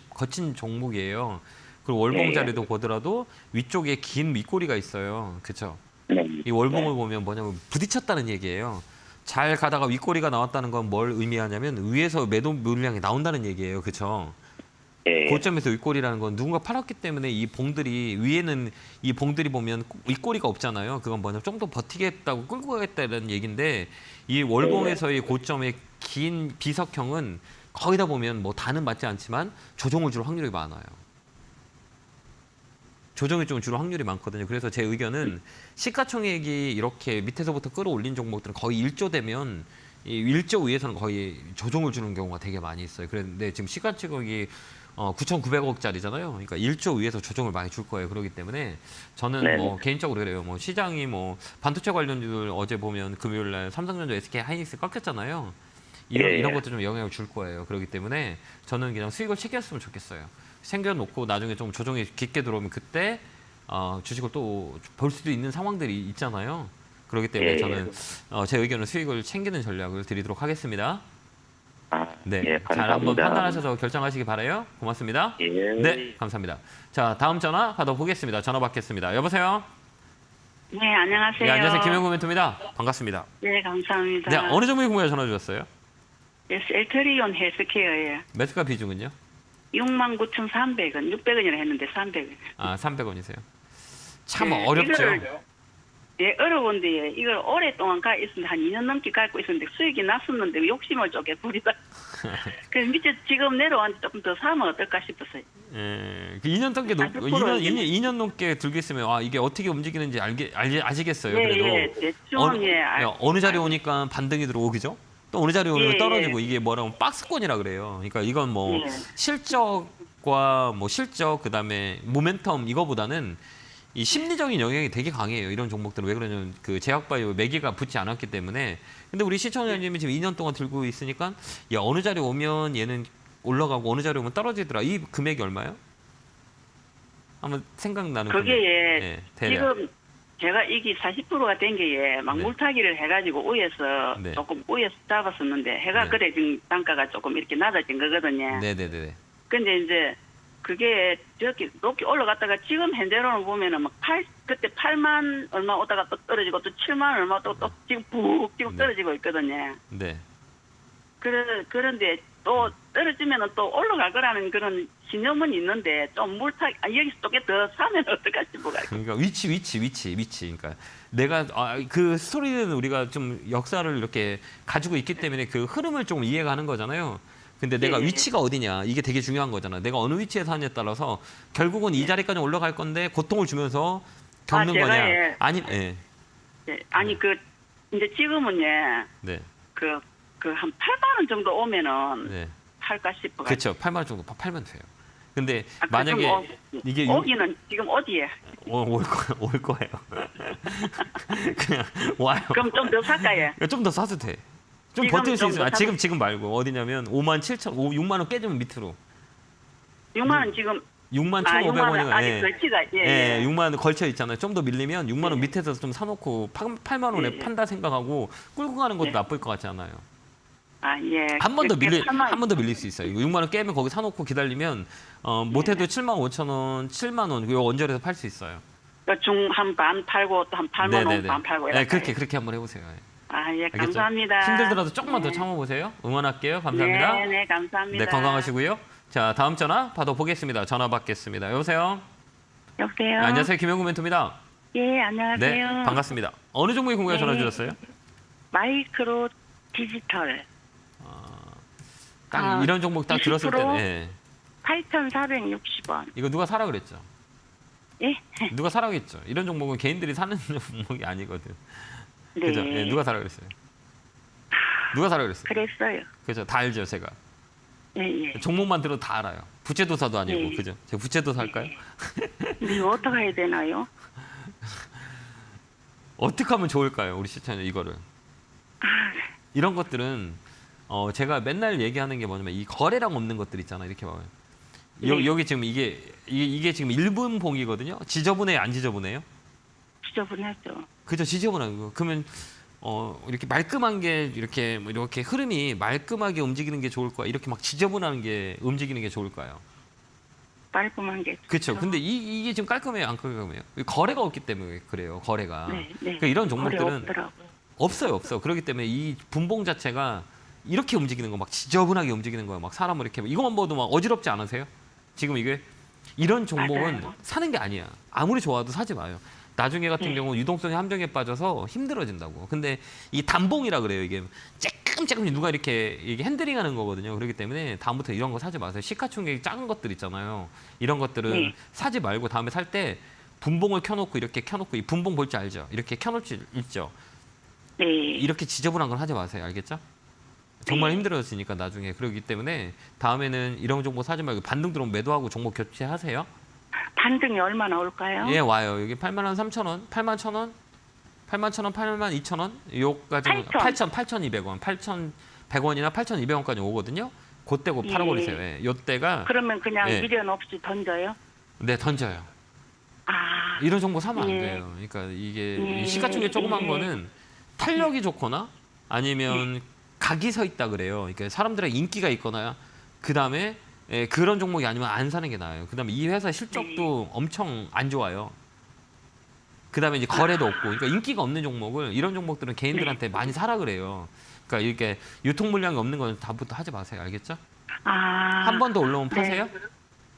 거친 종목이에요. 그리고 월봉 예, 예. 자리도 보더라도 위쪽에 긴 윗꼬리가 있어요. 그렇죠? 네. 이 월봉을 보면 뭐냐면 부딪혔다는 얘기예요. 잘 가다가 윗꼬리가 나왔다는 건 뭘 의미하냐면 위에서 매도 물량이 나온다는 얘기예요. 그렇죠? 예. 고점에서 윗꼬리라는 건 누군가 팔았기 때문에 이 봉들이 위에는 이 봉들이 보면 윗꼬리가 없잖아요. 그건 뭐냐면 좀 더 버티겠다고 끌고 가겠다는 얘기인데 이 월봉에서의 고점의 긴 비석형은 거의 다 보면 뭐 다는 맞지 않지만 조정을 줄 확률이 많아요. 조정이 좀 줄 확률이 많거든요. 그래서 제 의견은 시가총액이 이렇게 밑에서부터 끌어올린 종목들은 거의 1조 되면 이 1조 위에서는 거의 조정을 주는 경우가 되게 많이 있어요. 그런데 지금 시가총액이 9,900억짜리잖아요. 그러니까 1조 위에서 조정을 많이 줄 거예요. 그렇기 때문에 저는 네. 뭐 개인적으로 그래요. 뭐 시장이 뭐 반도체 관련주들 어제 보면 금요일 날 삼성전자, SK 하이닉스 꺾였잖아요. 이런 것도 좀 영향을 줄 거예요. 그렇기 때문에 저는 그냥 수익을 챙겼으면 좋겠어요. 챙겨놓고 나중에 좀 조정이 깊게 들어오면 그때 주식을 또 볼 수도 있는 상황들이 있잖아요. 그렇기 때문에 저는 제 의견은 수익을 챙기는 전략을 드리도록 하겠습니다. 네, 예, 잘 한번 감사합니다. 판단하셔서 결정하시기 바라요. 고맙습니다. 예. 네, 감사합니다. 자, 다음 전화 받아보겠습니다. 전화 받겠습니다. 여보세요? 네, 안녕하세요. 네, 안녕하세요. 김영구 멘토입니다. 반갑습니다. 네, 감사합니다. 네, 어느 종목에 궁금해 전화 주셨어요? 네, 셀트리온 헬스케어예요. 매수가 비중은요? 69,300원, 600원이라 했는데 300원. 아, 300원이세요. 참 네, 어렵죠. 예, 어려운데 이걸 오랫동안 가 있었는데 한 2년 넘게 갖고 있었는데 수익이 났었는데 욕심을 쪼개 부리다. 그래서 밑에 지금 내려왔는데 조금 더 사면 어떨까 싶었어요. 예, 그 2년 넘게 2년 넘게 들고 있으면 아 이게 어떻게 움직이는지 아시겠어요. 예, 그래도 예, 대충 어느 자리에 오니까 반등이 들어오고 그죠? 또 어느 자리에 오면 예, 떨어지고 이게 뭐라고 박스권이라 그래요. 그러니까 이건 뭐 예. 실적과 뭐 실적 그다음에 모멘텀 이거보다는 이 심리적인 영향이 되게 강해요. 이런 종목들은 왜 그러냐면 그 제약바이오 매기가 붙지 않았기 때문에. 근데 우리 시청자님이 지금 2년 동안 들고 있으니까 야 어느 자리에 오면 얘는 올라가고 어느 자리에 오면 떨어지더라. 이 금액이 얼마예요? 한번 생각나는 그게 금액. 예, 예, 대략. 지금 제가 이게 40%가 된 게 예, 막 네. 물타기를 해가지고 위에서 네. 조금 위에서 잡았었는데 해가 네. 그래 지금 단가가 조금 이렇게 낮아진 거거든요. 네네네. 근데 이제 그게 저렇게 높게 올라갔다가 지금 현재로는 보면은 막 그때 8만 얼마 오다가 또 떨어지고 또 7만 얼마 또 지금 푹 지금 네. 떨어지고 있거든요. 네. 그런데 또 떨어지면은 또 올라갈 거라는 그런 신념은 있는데 좀 여기서 조금 더 사면 어떨까 싶어가지고. 그러니까 위치. 그러니까 내가 그 스토리는 우리가 좀 역사를 이렇게 가지고 있기 때문에 그 흐름을 좀 이해가 하는 거잖아요. 근데 내가 예. 위치가 어디냐 이게 되게 중요한 거잖아. 내가 어느 위치에 사느냐에 따라서 결국은 이 자리까지 올라갈 건데 고통을 주면서 겪는 제가 거냐 예. 아니 예. 예, 아니 이제 지금은 예, 네. 한 8만 원 정도 오면은 네. 할까 싶어가지고. 그렇죠. 8만 원 정도 팔면 돼요. 근데 아, 만약에 이게 오기는 지금 어디에? 올 거예요. 그냥 와요. 그럼 좀 더 살까요? 좀 더 사도 돼. 좀 지금 버틸 수 좀 있어요. 더 지금 말고 어디냐면 5만 7천, 6만 원 깨지면 밑으로. 6만 원 지금 6만 6만 원 1,500원이면 아니 걸치가 예. 6만 원 걸쳐 있잖아요. 좀 더 밀리면 6만 원 밑에서 좀 사놓고 8만 원에 예. 판다 생각하고 끌고 가는 것도 예. 나쁠 것 같지 않아요. 아 예. 한 번 더 그렇게 밀릴 수 있어요. 이거 6만 원 깨면 거기 사놓고 기다리면 못해도 7만 5천 원, 7만 원 이거 원절에서 팔 수 있어요. 중한 반 팔고 또 한 8만 원 반 팔고 네, 이렇게. 그렇게 한번 해보세요. 예. 아 예, 알겠죠? 감사합니다. 힘들더라도 조금만 더 참아보세요. 응원할게요. 감사합니다. 네, 네, 감사합니다. 네, 건강하시고요. 자, 다음 전화 받아보겠습니다. 전화 받겠습니다. 여보세요? 여보세요. 네, 안녕하세요. 김영구 멘토입니다. 예, 안녕하세요. 네, 반갑습니다. 어느 종목이 궁금해 전화 네. 주셨어요? 마이크로 디지털 딱 이런 종목 딱 들었을 20%? 때는 예. 8,460원. 이거 누가 사라 그랬죠? 예? 누가 사라 그랬죠? 이런 종목은 개인들이 사는 종목이 아니거든. 네. 그죠? 예, 누가 사라 그랬어요? 누가 사라 그랬어요? 그랬어요. 그죠? 다 알죠, 제가. 예, 예. 종목만 들어도 다 알아요. 부채도사도 아니고, 예. 그죠? 제가 부채도사 할까요? 이거 어떻게 해야 되나요? 어떻게 하면 좋을까요, 우리 시청자 이거를? 이런 것들은 제가 맨날 얘기하는 게 뭐냐면 이 거래량 없는 것들 있잖아요. 이렇게 봐요. 네. 여기 지금 이게 지금 1분 봉이거든요. 지저분해요, 안 지저분해요? 지저분하죠. 그죠, 지저분하고. 그러면 이렇게 말끔한 게 이렇게 흐름이 말끔하게 움직이는 게 좋을까요? 이렇게 막 지저분한 게 움직이는 게 좋을까요? 깔끔한 게. 그렇죠. 근데 이게 지금 깔끔해요, 안 깔끔해요? 거래가 없기 때문에 그래요. 거래가. 네, 네. 그러니까 이런 종목들은 없더라고요. 없어. 그렇기 때문에 이 분봉 자체가 이렇게 움직이는 거 막 지저분하게 움직이는 거예요. 막 사람을 이렇게 이것만 봐도 막 어지럽지 않으세요? 지금 이게 이런 종목은 맞아요. 사는 게 아니야. 아무리 좋아도 사지 마요. 나중에 같은 네. 경우 유동성이 함정에 빠져서 힘들어진다고. 근데 이 단봉이라 그래요. 이게 조금 누가 이게 핸들링하는 거거든요. 그렇기 때문에 다음부터 이런 거 사지 마세요. 시가총액이 작은 것들 있잖아요. 이런 것들은 네. 사지 말고 다음에 살 때 분봉을 켜놓고 이렇게 켜놓고 이 분봉 볼 줄 알죠? 이렇게 켜놓을 줄 있죠? 네. 이렇게 지저분한 건 하지 마세요. 알겠죠? 정말 네. 힘들어지니까 나중에. 그렇기 때문에 다음에는 이런 종목 사지 말고 반등 들어오면 매도하고 종목 교체하세요. 반등이 얼마나 올까요? 예, 와요. 여기 83,000원, 81,000원, 81,000원, 82,000원, 요까지 8,200원, 8,100원이나 8,200원까지 오거든요. 그때 곧 예. 팔아버리세요. 예. 요때가 그러면 그냥 예. 미련 없이 던져요? 네, 던져요. 아, 이런 정보 사면 안 예. 돼요. 그러니까 이게 예. 이 시가총액 조그만 예. 거는 탄력이 좋거나 아니면 각이 서 있다 그래요. 그러니까 사람들의 인기가 있거나 그다음에 그런 종목이 아니면 안 사는 게 나아요. 그다음에 이 회사 실적도 엄청 안 좋아요. 그다음에 이제 거래도 없고, 그러니까 인기가 없는 종목을 이런 종목들은 개인들한테 많이 사라 그래요. 그러니까 이렇게 유통 물량이 없는 건 다부터 하지 마세요. 알겠죠? 아. 한 번 더 올라오면 네. 파세요.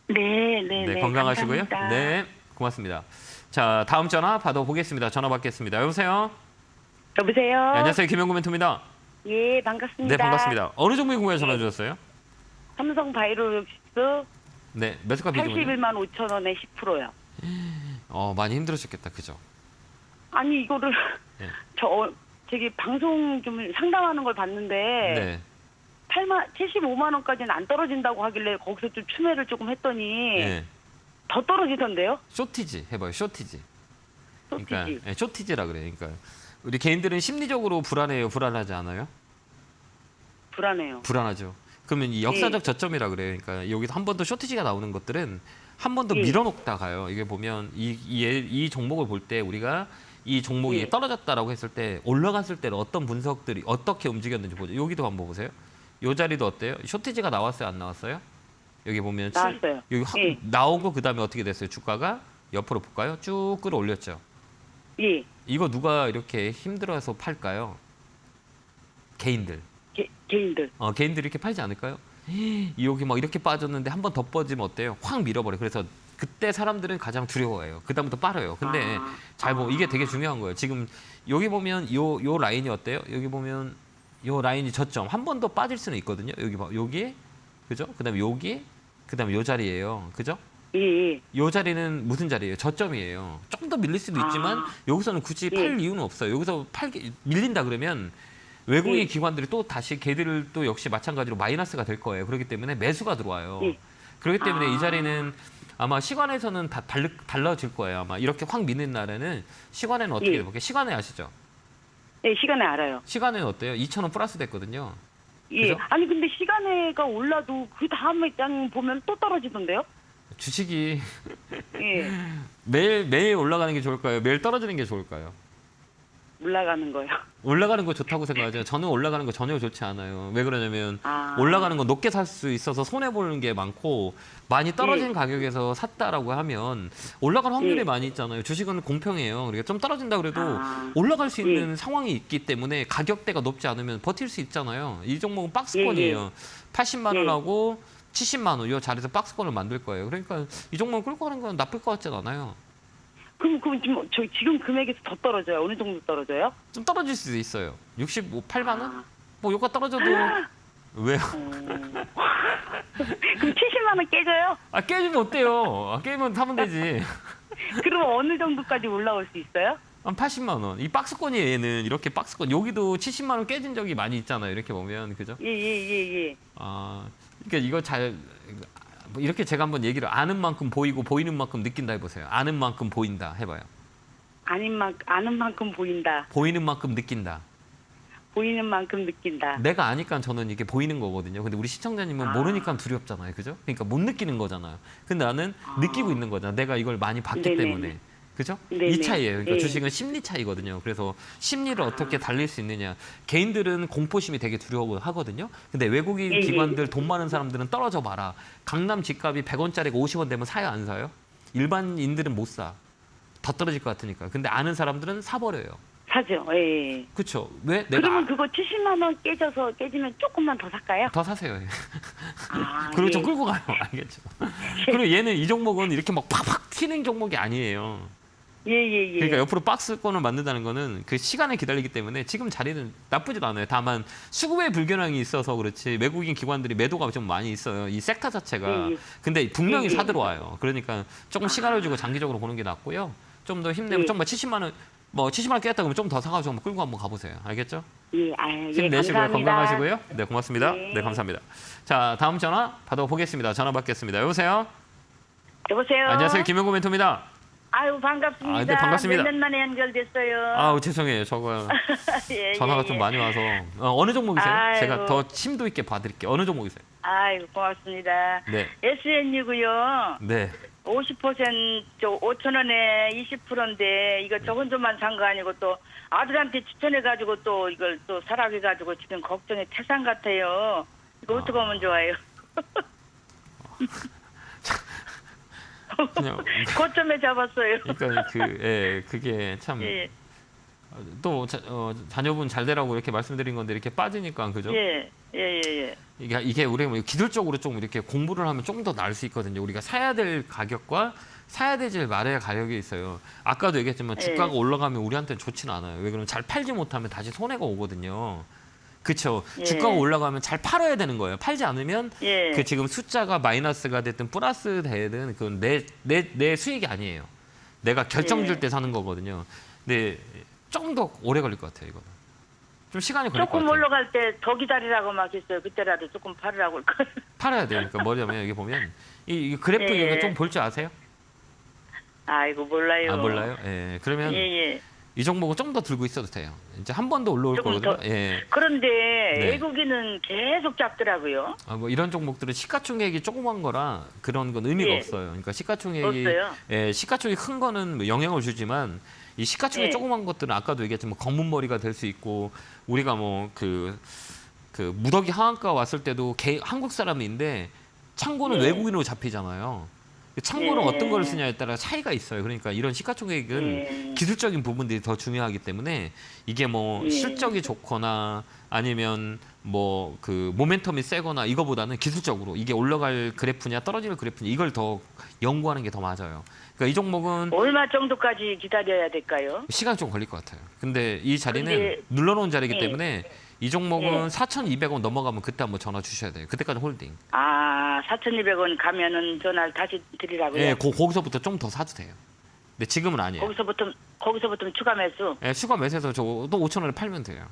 네, 네, 네, 네. 건강하시고요. 감사합니다. 네, 고맙습니다. 자, 다음 전화 받아보겠습니다. 전화 받겠습니다. 여보세요? 여보세요. 네, 안녕하세요. 김영구 멘토입니다. 예, 반갑습니다. 네, 반갑습니다. 어느 종목이 궁금해서 전화 주셨어요? 삼성 바이오로직스 네, 매수가 비중은요? 81만 5천 원에 10%요. 많이 힘들으셨겠다. 그죠? 아니 이거를 네. 저기 방송 좀 상담하는 걸 봤는데 네. 75만 원까지는 안 떨어진다고 하길래 거기서 좀 추매를 조금 했더니 네. 더 떨어지던데요? 쇼티지 해봐요. 쇼티지. 그러니까 쇼티지. 네, 쇼티지라 그래. 그러니까 우리 개인들은 심리적으로 불안해요. 불안하지 않아요? 불안해요. 불안하죠. 그러면 이 역사적 저점이라 그래요. 그러니까 여기서 한 번 더 쇼티지가 나오는 것들은 한 번 더 예. 밀어놓다 가요. 이게 보면 이 종목을 볼 때 우리가 이 종목이 예. 떨어졌다라고 했을 때 올라갔을 때는 어떤 분석들이 어떻게 움직였는지 보죠. 여기도 한번 보세요. 이 자리도 어때요? 쇼티지가 나왔어요? 안 나왔어요? 여기 보면 나왔어요. 여기 확 예. 나오고 그다음에 어떻게 됐어요? 주가가 옆으로 볼까요? 쭉 끌어올렸죠. 예. 이거 누가 이렇게 힘들어서 팔까요? 개인들. 개인들. 개인들이 이렇게 팔지 않을까요? 여기 막 이렇게 빠졌는데 한 번 더 빠지면 어때요? 확 밀어버려. 그래서 그때 사람들은 가장 두려워해요. 그다음부터 빨아요. 근데 잘 보면 이게 되게 중요한 거예요. 지금 여기 보면 요 라인이 어때요? 여기 보면 요 라인이 저점. 한 번 더 빠질 수는 있거든요. 여기 봐. 여기에 그죠? 그다음에 여기 그다음에 요 자리예요. 그죠? 예. 요 자리는 무슨 자리예요? 저점이에요. 조금 더 밀릴 수도 있지만 여기서는 굳이 팔 이유는 없어요. 여기서 밀린다 그러면 외국인 기관들이 또 다시 걔들을 또 역시 마찬가지로 마이너스가 될 거예요. 그렇기 때문에 매수가 들어와요. 그렇기 때문에 이 자리는 아마 시간에서는 다 달라질 거예요. 아마 이렇게 확 미는 날에는 시간에는 어떻게 해볼게요? 시간에 아시죠? 네, 시간에 알아요. 시간에는 어때요? 2,000원 플러스 됐거든요. 예. 그죠? 아니 근데 시간에가 올라도 그 다음에 장 보면 또 떨어지던데요? 주식이 예. 매일 올라가는 게 좋을까요? 매일 떨어지는 게 좋을까요? 올라가는 거요. 올라가는 거 좋다고 생각하죠. 저는 올라가는 거 전혀 좋지 않아요. 왜 그러냐면 아. 올라가는 거 높게 살 수 있어서 손해 보는 게 많고 많이 떨어진 가격에서 샀다라고 하면 올라갈 확률이 많이 있잖아요. 주식은 공평해요. 그러니까 좀 떨어진다 그래도 올라갈 수 있는 상황이 있기 때문에 가격대가 높지 않으면 버틸 수 있잖아요. 이 종목은 박스권이에요. 80만 원하고 70만 원 이 자리에서 박스권을 만들 거예요. 그러니까 이 종목을 끌고 가는 건 나쁠 것 같진 않아요. 그럼 지금 금액에서 더 떨어져요? 어느 정도 떨어져요? 좀 떨어질 수도 있어요. 68만 원? 뭐 요가 떨어져도 왜요? 그럼 70만 원 깨져요? 깨지면 어때요? 깨면 타면 되지. 그럼 어느 정도까지 올라올 수 있어요? 한 80만 원. 이 박스권이 얘는 이렇게 박스권. 여기도 70만 원 깨진 적이 많이 있잖아요. 이렇게 보면 그죠? 예. 그러니까 이거 뭐 이렇게 제가 한번 얘기를 아는 만큼 보이고 보이는 만큼 느낀다 해보세요. 아는 만큼 보인다 해봐요. 아는 만큼 보인다. 보이는 만큼 느낀다. 보이는 만큼 느낀다. 내가 아니까 저는 이게 보이는 거거든요. 근데 우리 시청자님은 모르니까 두렵잖아요. 그죠? 그러니까 못 느끼는 거잖아요. 근데 나는 느끼고 있는 거잖아. 내가 이걸 많이 봤기 때문에. 그죠? 이 차이예요. 그러니까 주식은 심리 차이거든요. 그래서 심리를 어떻게 달릴 수 있느냐. 개인들은 공포심이 되게 두려워하거든요. 근데 외국인 기관들 돈 많은 사람들은 떨어져 봐라. 강남 집값이 100원짜리가 50원 되면 사요 안 사요? 일반인들은 못 사. 더 떨어질 것 같으니까. 근데 아는 사람들은 사버려요. 사죠. 예. 그렇죠. 왜? 그러면 그거 70만 원 깨지면 조금만 더 살까요? 더 사세요. 그리고 좀 끌고 가요. 알겠죠? 그리고 얘는 이 종목은 이렇게 막 팍팍 튀는 종목이 아니에요. 예. 그러니까 옆으로 박스권을 만든다는 거는 그 시간에 기다리기 때문에 지금 자리는 나쁘지도 않아요. 다만 수급의 불균형이 있어서 그렇지 외국인 기관들이 매도가 좀 많이 있어요. 이 섹터 자체가. 근데 분명히 사들어와요. 그러니까 조금 시간을 주고 장기적으로 보는 게 낫고요. 좀 더 힘내면 정말 70만 원, 뭐 70만 원 깼다 그러면 좀 더 사가지고 한번 끌고 한번 가보세요. 알겠죠? 힘내시고요. 감사합니다. 건강하시고요. 네, 고맙습니다. 네, 감사합니다. 자, 다음 전화 받아보겠습니다. 전화 받겠습니다. 여보세요? 여보세요? 안녕하세요. 김영구 멘토입니다. 아유, 반갑습니다. 네, 반갑습니다. 몇 년 만에 연결됐어요. 아우, 죄송해요. 저거 전화가 좀 많이 와서. 어느 종목이세요? 아이고. 제가 더 심도 있게 봐드릴게요. 어느 종목이세요? 아이고, 고맙습니다. 네. SN이고요. 네. 50% 5,000원에 20%인데 이거 저 혼자만 산 거 아니고 또 아들한테 추천해가지고 또 이걸 또 사라고 해가지고 지금 걱정이 태산 같아요. 이거 어떻게 하면 좋아요? 그냥 고점에 잡았어요. 그러니까 그게 참 또 자녀분 잘 되라고 이렇게 말씀드린 건데 이렇게 빠지니까 그죠? 예. 이게 우리가 기술적으로 좀 이렇게 공부를 하면 조금 더 나을 수 있거든요. 우리가 사야 될 가격과 사야 되지 말아야 가격이 있어요. 아까도 얘기했지만 주가가 올라가면 우리한테는 좋지는 않아요. 왜 그러면 잘 팔지 못하면 다시 손해가 오거든요. 그렇죠. 예. 주가가 올라가면 잘 팔아야 되는 거예요. 팔지 않으면 예. 그 지금 숫자가 마이너스가 됐든 플러스 되든 그건 내 수익이 아니에요. 내가 결정줄 때 사는 거거든요. 근데 조금 더 오래 걸릴 것 같아요. 이거는 좀 시간이 걸릴 것 조금 같아요. 올라갈 때 더 기다리라고 막 했어요. 그때라도 조금 팔으라고 할 거예요. 팔아야 돼요. 그러니까 뭐냐면 여기 보면 이 그래프 예. 이거 좀 볼 줄 아세요? 아이고 몰라요. 아 몰라요? 예. 그러면 예예. 이 종목은 좀 더 들고 있어도 돼요. 이제 한 번 더 올라올 조금 거거든요. 더. 예. 그런데 네. 외국인은 계속 잡더라고요. 뭐 이런 종목들은 시가총액이 조그만 거라 그런 건 의미가 예. 없어요. 그러니까 시가총액이 없어요? 예, 시가총액이 큰 거는 뭐 영향을 주지만 이 시가총액 예. 조그만 것들은 아까도 얘기했지만 검은 머리가 될 수 있고 우리가 뭐 그 무더기 하한가 왔을 때도 한국 사람인데 창고는 예. 외국인으로 잡히잖아요. 창고는 예. 어떤 걸 쓰냐에 따라 차이가 있어요. 그러니까 이런 시가총액은 예. 기술적인 부분들이 더 중요하기 때문에 이게 뭐 예. 실적이 좋거나 아니면 뭐 그 모멘텀이 세거나 이거보다는 기술적으로 이게 올라갈 그래프냐 떨어질 그래프냐 이걸 더 연구하는 게 더 맞아요. 그러니까 이 종목은 얼마 정도까지 기다려야 될까요? 시간이 좀 걸릴 것 같아요. 근데 이 자리는 근데- 눌러놓은 자리이기 예. 때문에 이 종목은 예. 4,200원 넘어가면 그때 한번 전화 주셔야 돼요. 그때까지 홀딩. 아 4,200원 가면은 전화를 다시 드리라고요? 예, 거기서부터 좀 더 사도 돼요. 근데 지금은 아니에요. 거기서부터 추가 매수. 예, 추가 매수해서 저도 5,000원에 팔면 돼요.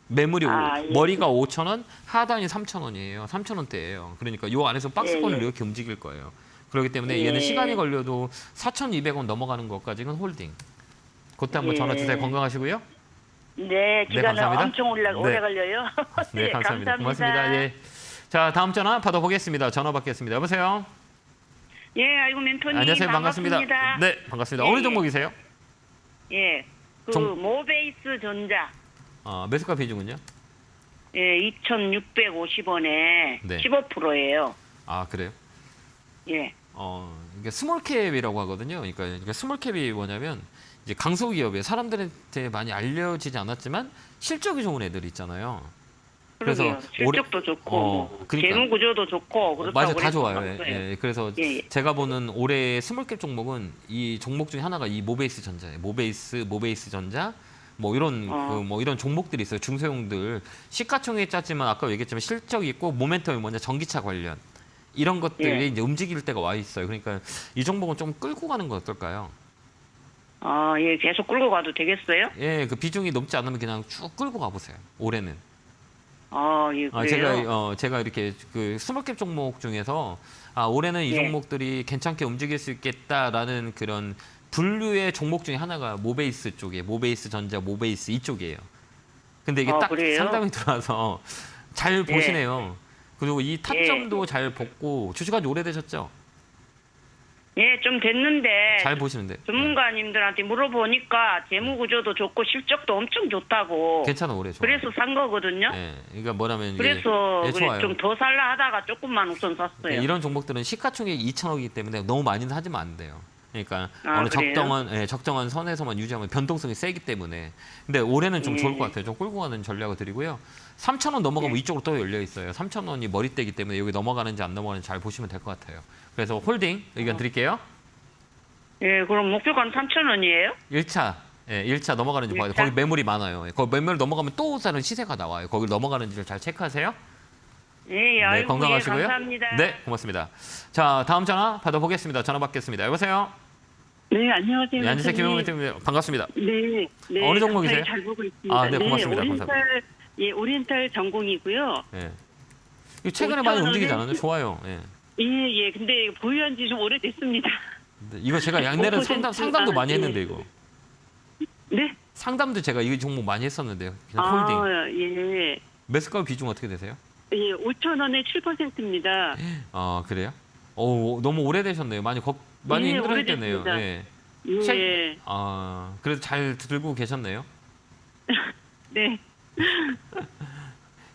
매물이 아, 예. 머리가 5,000원, 하단이 3,000원이에요. 3,000원대예요. 그러니까 요 안에서 박스권을 예, 예. 이렇게 움직일 거예요. 그렇기 때문에 예. 얘는 시간이 걸려도 4,200원 넘어가는 것까지는 홀딩. 그때 한번 예. 전화 주세요. 건강하시고요. 네, 기간은 감사합니다. 엄청 오래 네. 걸려요. 네, 감사합니다. 감사합니다. 고맙습니다. 예. 자, 다음 전화 받아보겠습니다. 전화 받겠습니다. 여보세요. 예, 아이고 멘토님 안녕하세요. 반갑습니다. 네, 반갑습니다. 어느 예. 종목이세요? 예, 그 종- 모베이스 전자 매수가 비중은요? 예, 2,650원에 네. 15%예요. 아, 그래요? 예. 이게 스몰캡이라고 하거든요. 그러니까 스몰캡이 뭐냐면 이제 강소기업에 사람들한테 많이 알려지지 않았지만 실적이 좋은 애들 있잖아요. 그래서 그러게요. 실적도 좋고 뭐 그러니까. 재무 구조도 좋고 그렇다고 맞아, 다 그래서 좋아요. 샀어요. 예, 그래서 예, 예. 제가 보는 올해 스몰캡 종목은 이 종목 중에 하나가 이 모베이스 전자예요. 모베이스 전자 뭐 이런 뭐 이런 종목들이 있어요. 중소형들 시가총액 짰지만 아까 얘기했지만 실적이 있고 모멘텀이 뭐냐 전기차 관련 이런 것들이 예. 이제 움직일 때가 와 있어요. 그러니까 이 종목은 좀 끌고 가는 건 어떨까요? 아, 예, 계속 끌고 가도 되겠어요? 예, 그 비중이 높지 않으면 그냥 쭉 끌고 가보세요. 올해는. 아, 예, 그래요. 제가 이렇게 그 스몰캡 종목 중에서 올해는 이 예. 종목들이 괜찮게 움직일 수 있겠다라는 그런 분류의 종목 중에 하나가 모베이스 쪽에 모베이스 전자, 모베이스 이쪽이에요. 근데 이게 딱 그래요? 상담이 들어와서 잘 보시네요. 그리고 이 타점도 잘 보고 주식한 지 오래되셨죠? 예, 좀 됐는데 잘 보시는데. 전문가님들한테 물어보니까 재무 구조도 좋고 실적도 엄청 좋다고. 괜찮아, 오래 좋아. 그래서 산 거거든요. 예, 그러니까 뭐냐면 이게 그래서 예, 좋아요. 좀 더 살라 하다가 조금만 우선 샀어요. 네, 이런 종목들은 시가총액이 2천억이기 때문에 너무 많이는 하지면 안 돼요. 그러니까 어느 그래요? 적정한 선에서만 유지하면 변동성이 세기 때문에. 근데 올해는 좀 좋을 것 같아요. 좀 끌고 가는 전략을 드리고요. 3,000원 넘어가면 이쪽으로 또 열려 있어요. 3,000원이 머리대기 때문에 여기 넘어가는지 안 넘어가는지 잘 보시면 될 것 같아요. 그래서 홀딩 의견 드릴게요. 예, 그럼 목표가는 3,000원이에요? 1차. 예, 1차 넘어가는지 봐야 돼요. 1차? 거기 매물이 많아요. 예, 거기 매물 넘어가면 또 다른 시세가 나와요. 거기 넘어가는지를 잘 체크하세요. 예, 네, 아이고, 건강하시고요. 예, 감사합니다. 네, 고맙습니다. 자, 다음 전화 받아보겠습니다. 전화 받겠습니다. 여보세요? 네, 안녕하세요. 네, 안녕하세요. 김영민 팀입니다. 반갑습니다. 네, 네. 어느 종목이세요? 잘 보고 있습니다. 네, 고맙습니다. 오리엔탈, 예, 오리엔탈 전공이고요. 예. 이거 최근에 많이 움직이지 않았나요? 좋아요. 예. 예, 예. 근데 보유한 지 좀 오래됐습니다. 근데 이거 제가 양내는 상담도 많이 예. 했는데 이거. 네? 상담도 제가 이 종목 많이 했었는데요. 그냥 홀딩. 예. 매수가 비중 어떻게 되세요? 예, 5,000원에 7%입니다. 그래요? 너무 오래되셨네요. 많이 예, 힘들었겠네요. 오래됐습니다. 예. 예. 그래도 잘 들고 계셨네요. 네.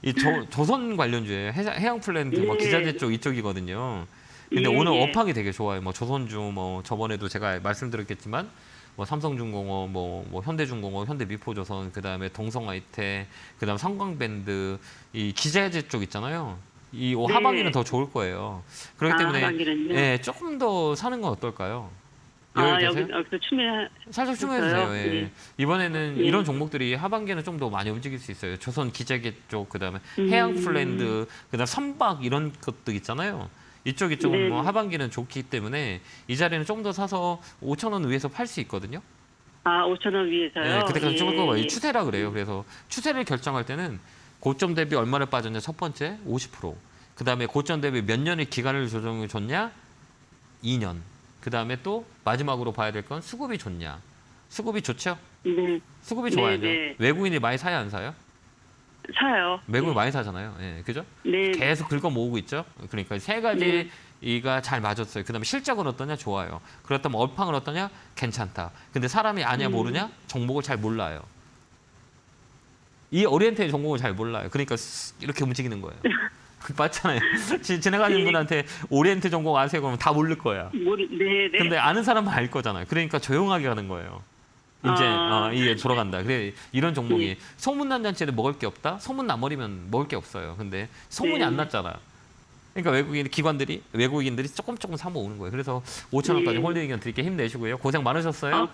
이 조선 관련주예요. 해양 플랜트 뭐 예. 기자재 쪽 이쪽이거든요. 근데 예, 오늘 예. 업황이 되게 좋아요. 뭐 조선주 뭐 저번에도 제가 말씀드렸겠지만 뭐 삼성중공업, 뭐 현대중공업, 현대미포조선, 그다음에 동성아이텍, 그다음 성광밴드 이 기자재 쪽 있잖아요. 이 하반기는 더 좋을 거예요. 그렇기 때문에 하반기는요? 예, 조금 더 사는 건 어떨까요? 여유되세요? 여기서 추매. 살짝 추가해주세요. 예. 네. 이번에는 네. 이런 종목들이 하반기에는 좀 더 많이 움직일 수 있어요. 조선 기재계 쪽, 그다음에 해양플랜드, 그다음 선박 이런 것도 있잖아요. 이쪽이 좀 네. 뭐 하반기는 좋기 때문에 이 자리는 좀 더 사서 5,000원 위에서 팔 수 있거든요. 5,000원 위에서요. 네, 그때까지 쭉 올 거예요. 이 예. 추세라 그래요. 그래서 추세를 결정할 때는 고점 대비 얼마를 빠졌냐 첫 번째 50%. 그다음에 고점 대비 몇 년의 기간을 조정해 줬냐 2년. 그다음에 또 마지막으로 봐야 될 건 수급이 좋냐. 수급이 좋죠? 네. 수급이 네, 좋아야죠. 네. 외국인이 많이 사야 안 사요? 사요. 외국인 많이 사잖아요. 예, 그죠? 네. 계속 긁어 모으고 있죠. 그러니까 세 가지 이가 잘 맞았어요. 그다음에 실적은 어떠냐? 좋아요. 그렇다면 얼팡은 어떠냐? 괜찮다. 근데 사람이 아냐 모르냐? 종목을 잘 몰라요. 이 오리엔테의 종목을 잘 몰라요. 그러니까 이렇게 움직이는 거예요. 맞잖아요. 지나가는 분한테 오리엔트 종목 아세요? 그러면 다 모를 거야. 네, 네. 근데 아는 사람은 알 거잖아요. 그러니까 조용하게 가는 거예요. 이제 이게 돌아간다. 그래 이런 종목이 소문난 잔치를 먹을 게 없다. 소문 나버리면 먹을 게 없어요. 근데 소문이 안 났잖아. 그러니까 외국인들이 조금 사 모으는 거예요. 그래서 5,000원까지 홀딩 의견 드릴게 힘내시고요. 고생 많으셨어요.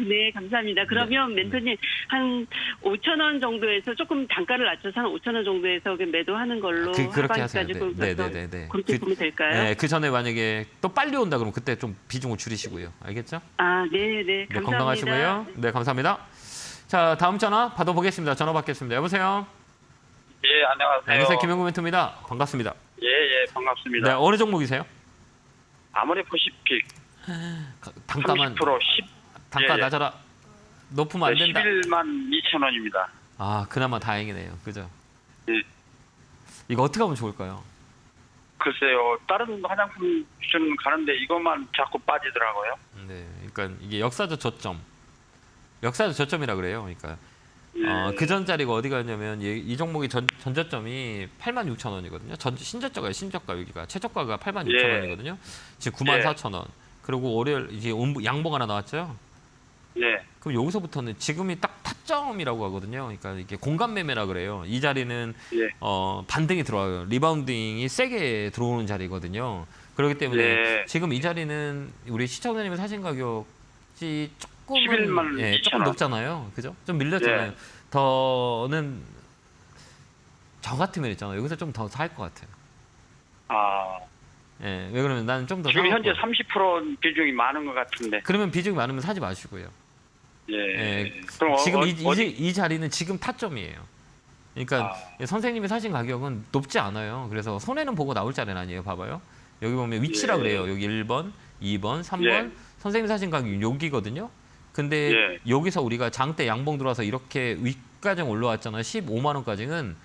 네, 감사합니다. 그러면 멘토님 한 5,000원 정도에서 조금 단가를 낮춰서 한 5,000원 정도에서 매도하는 걸로 그렇게 하세요. 하반기까지 네. 그렇게 보면 될까요? 네, 그 전에 만약에 또 빨리 온다 그러면 그때 좀 비중을 줄이시고요. 알겠죠? 네. 네, 감사합니다. 건강하시고요. 네, 감사합니다. 자, 다음 전화 받아보겠습니다. 전화 받겠습니다. 여보세요? 예, 안녕하세요. 안녕하세요. 김영구 멘토입니다. 반갑습니다. 예, 반갑습니다. 네, 어느 종목이세요? 아모레포시픽 단가만 30% 단가 예. 낮아라. 높으면 안 된다. 11만 2천 원입니다. 그나마 다행이네요. 그죠? 예. 이거 어떻게 하면 좋을까요? 글쎄요, 다른 화장품 수준 가는데 이것만 자꾸 빠지더라고요. 네, 그러니까 이게 역사적 저점이라 그래요. 그러니까 그 전자리가 어디 가냐면 이 종목이 전저점이 86,000원이거든요. 신저가예요. 신저가 여기가 최저가가 86,000원이거든요. 지금 94,000원. 그리고 월요일 이제 양봉 하나 나왔죠. 예. 그럼 여기서부터는 지금이 딱 타점이라고 하거든요. 그러니까 이게 공간 매매라 그래요. 이 자리는 반등이 들어와요. 리바운딩이 세게 들어오는 자리거든요. 그렇기 때문에 지금 이 자리는 우리 시청자님이 사신 가격이 조금 11만 조금 높잖아요. 그죠? 좀 밀렸잖아요. 더는 저 같으면 있잖아요. 여기서 좀 더 살 것 같아요. 왜 그러면 나는 좀 더 지금 현재 30% 비중이 많은 것 같은데. 그러면 비중이 많으면 사지 마시고요. 그럼 지금 이 자리는 지금 타점이에요. 그러니까 선생님이 사신 가격은 높지 않아요. 그래서 손해는 보고 나올 자리는 아니에요. 봐봐요. 여기 보면 위치라 그래요. 여기 1번, 2번, 3번. 선생님이 사신 가격이 여기거든요. 근데 여기서 우리가 장대 양봉 들어와서 이렇게 위까지 올라왔잖아요. 15만 원까지는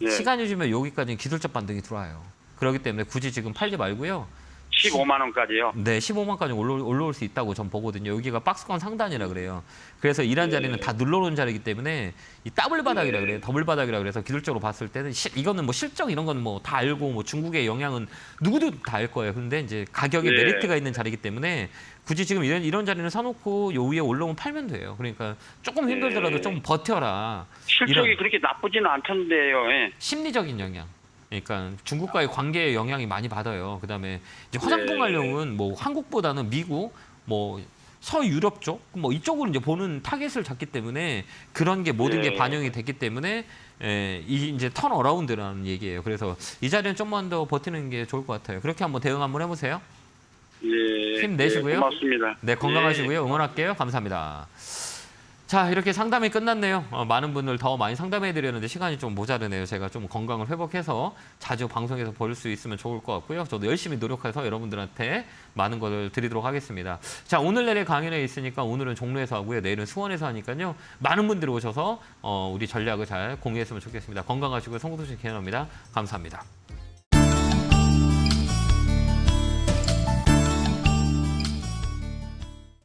시간이 주면 여기까지는 기술적 반등이 들어와요. 그렇기 때문에 굳이 지금 팔지 말고요. 15만 원까지요? 네, 15만까지 올라올 수 있다고 전 보거든요. 여기가 박스권 상단이라 그래요. 그래서 이란 자리는 다 눌러놓은 자리이기 때문에 이 더블 바닥이라 그래요. 더블 바닥이라 그래서 기술적으로 봤을 때는 이거는 뭐 실적 이런 건 뭐 다 알고 뭐 중국의 영향은 누구도 다 알 거예요. 근데 이제 가격에 메리트가 있는 자리이기 때문에 굳이 지금 이런 자리는 사놓고 요 위에 올라오면 팔면 돼요. 그러니까 조금 힘들더라도 좀 버텨라. 실적이 그렇게 나쁘지는 않던데요. 심리적인 영향. 그러니까 중국과의 관계에 영향이 많이 받아요. 그다음에 이제 화장품 관련은 뭐 한국보다는 미국, 뭐 서유럽 쪽, 뭐 이쪽으로 이제 보는 타겟을 잡기 때문에 그런 게 모든 게 반영이 됐기 때문에 이제 턴 어라운드라는 얘기예요. 그래서 이 자리는 좀만 더 버티는 게 좋을 것 같아요. 그렇게 한번 대응 한번 해보세요. 힘내시고요. 고맙습니다. 네, 건강하시고요. 응원할게요. 감사합니다. 자, 이렇게 상담이 끝났네요. 많은 분들 더 많이 상담해 드렸는데 시간이 좀 모자르네요. 제가 좀 건강을 회복해서 자주 방송에서 볼 수 있으면 좋을 것 같고요. 저도 열심히 노력해서 여러분들한테 많은 것을 드리도록 하겠습니다. 자, 오늘 내일 강연회 있으니까 오늘은 종로에서 하고요. 내일은 수원에서 하니까요. 많은 분들이 오셔서 우리 전략을 잘 공유했으면 좋겠습니다. 건강하시고 성공도시 기원합니다. 감사합니다.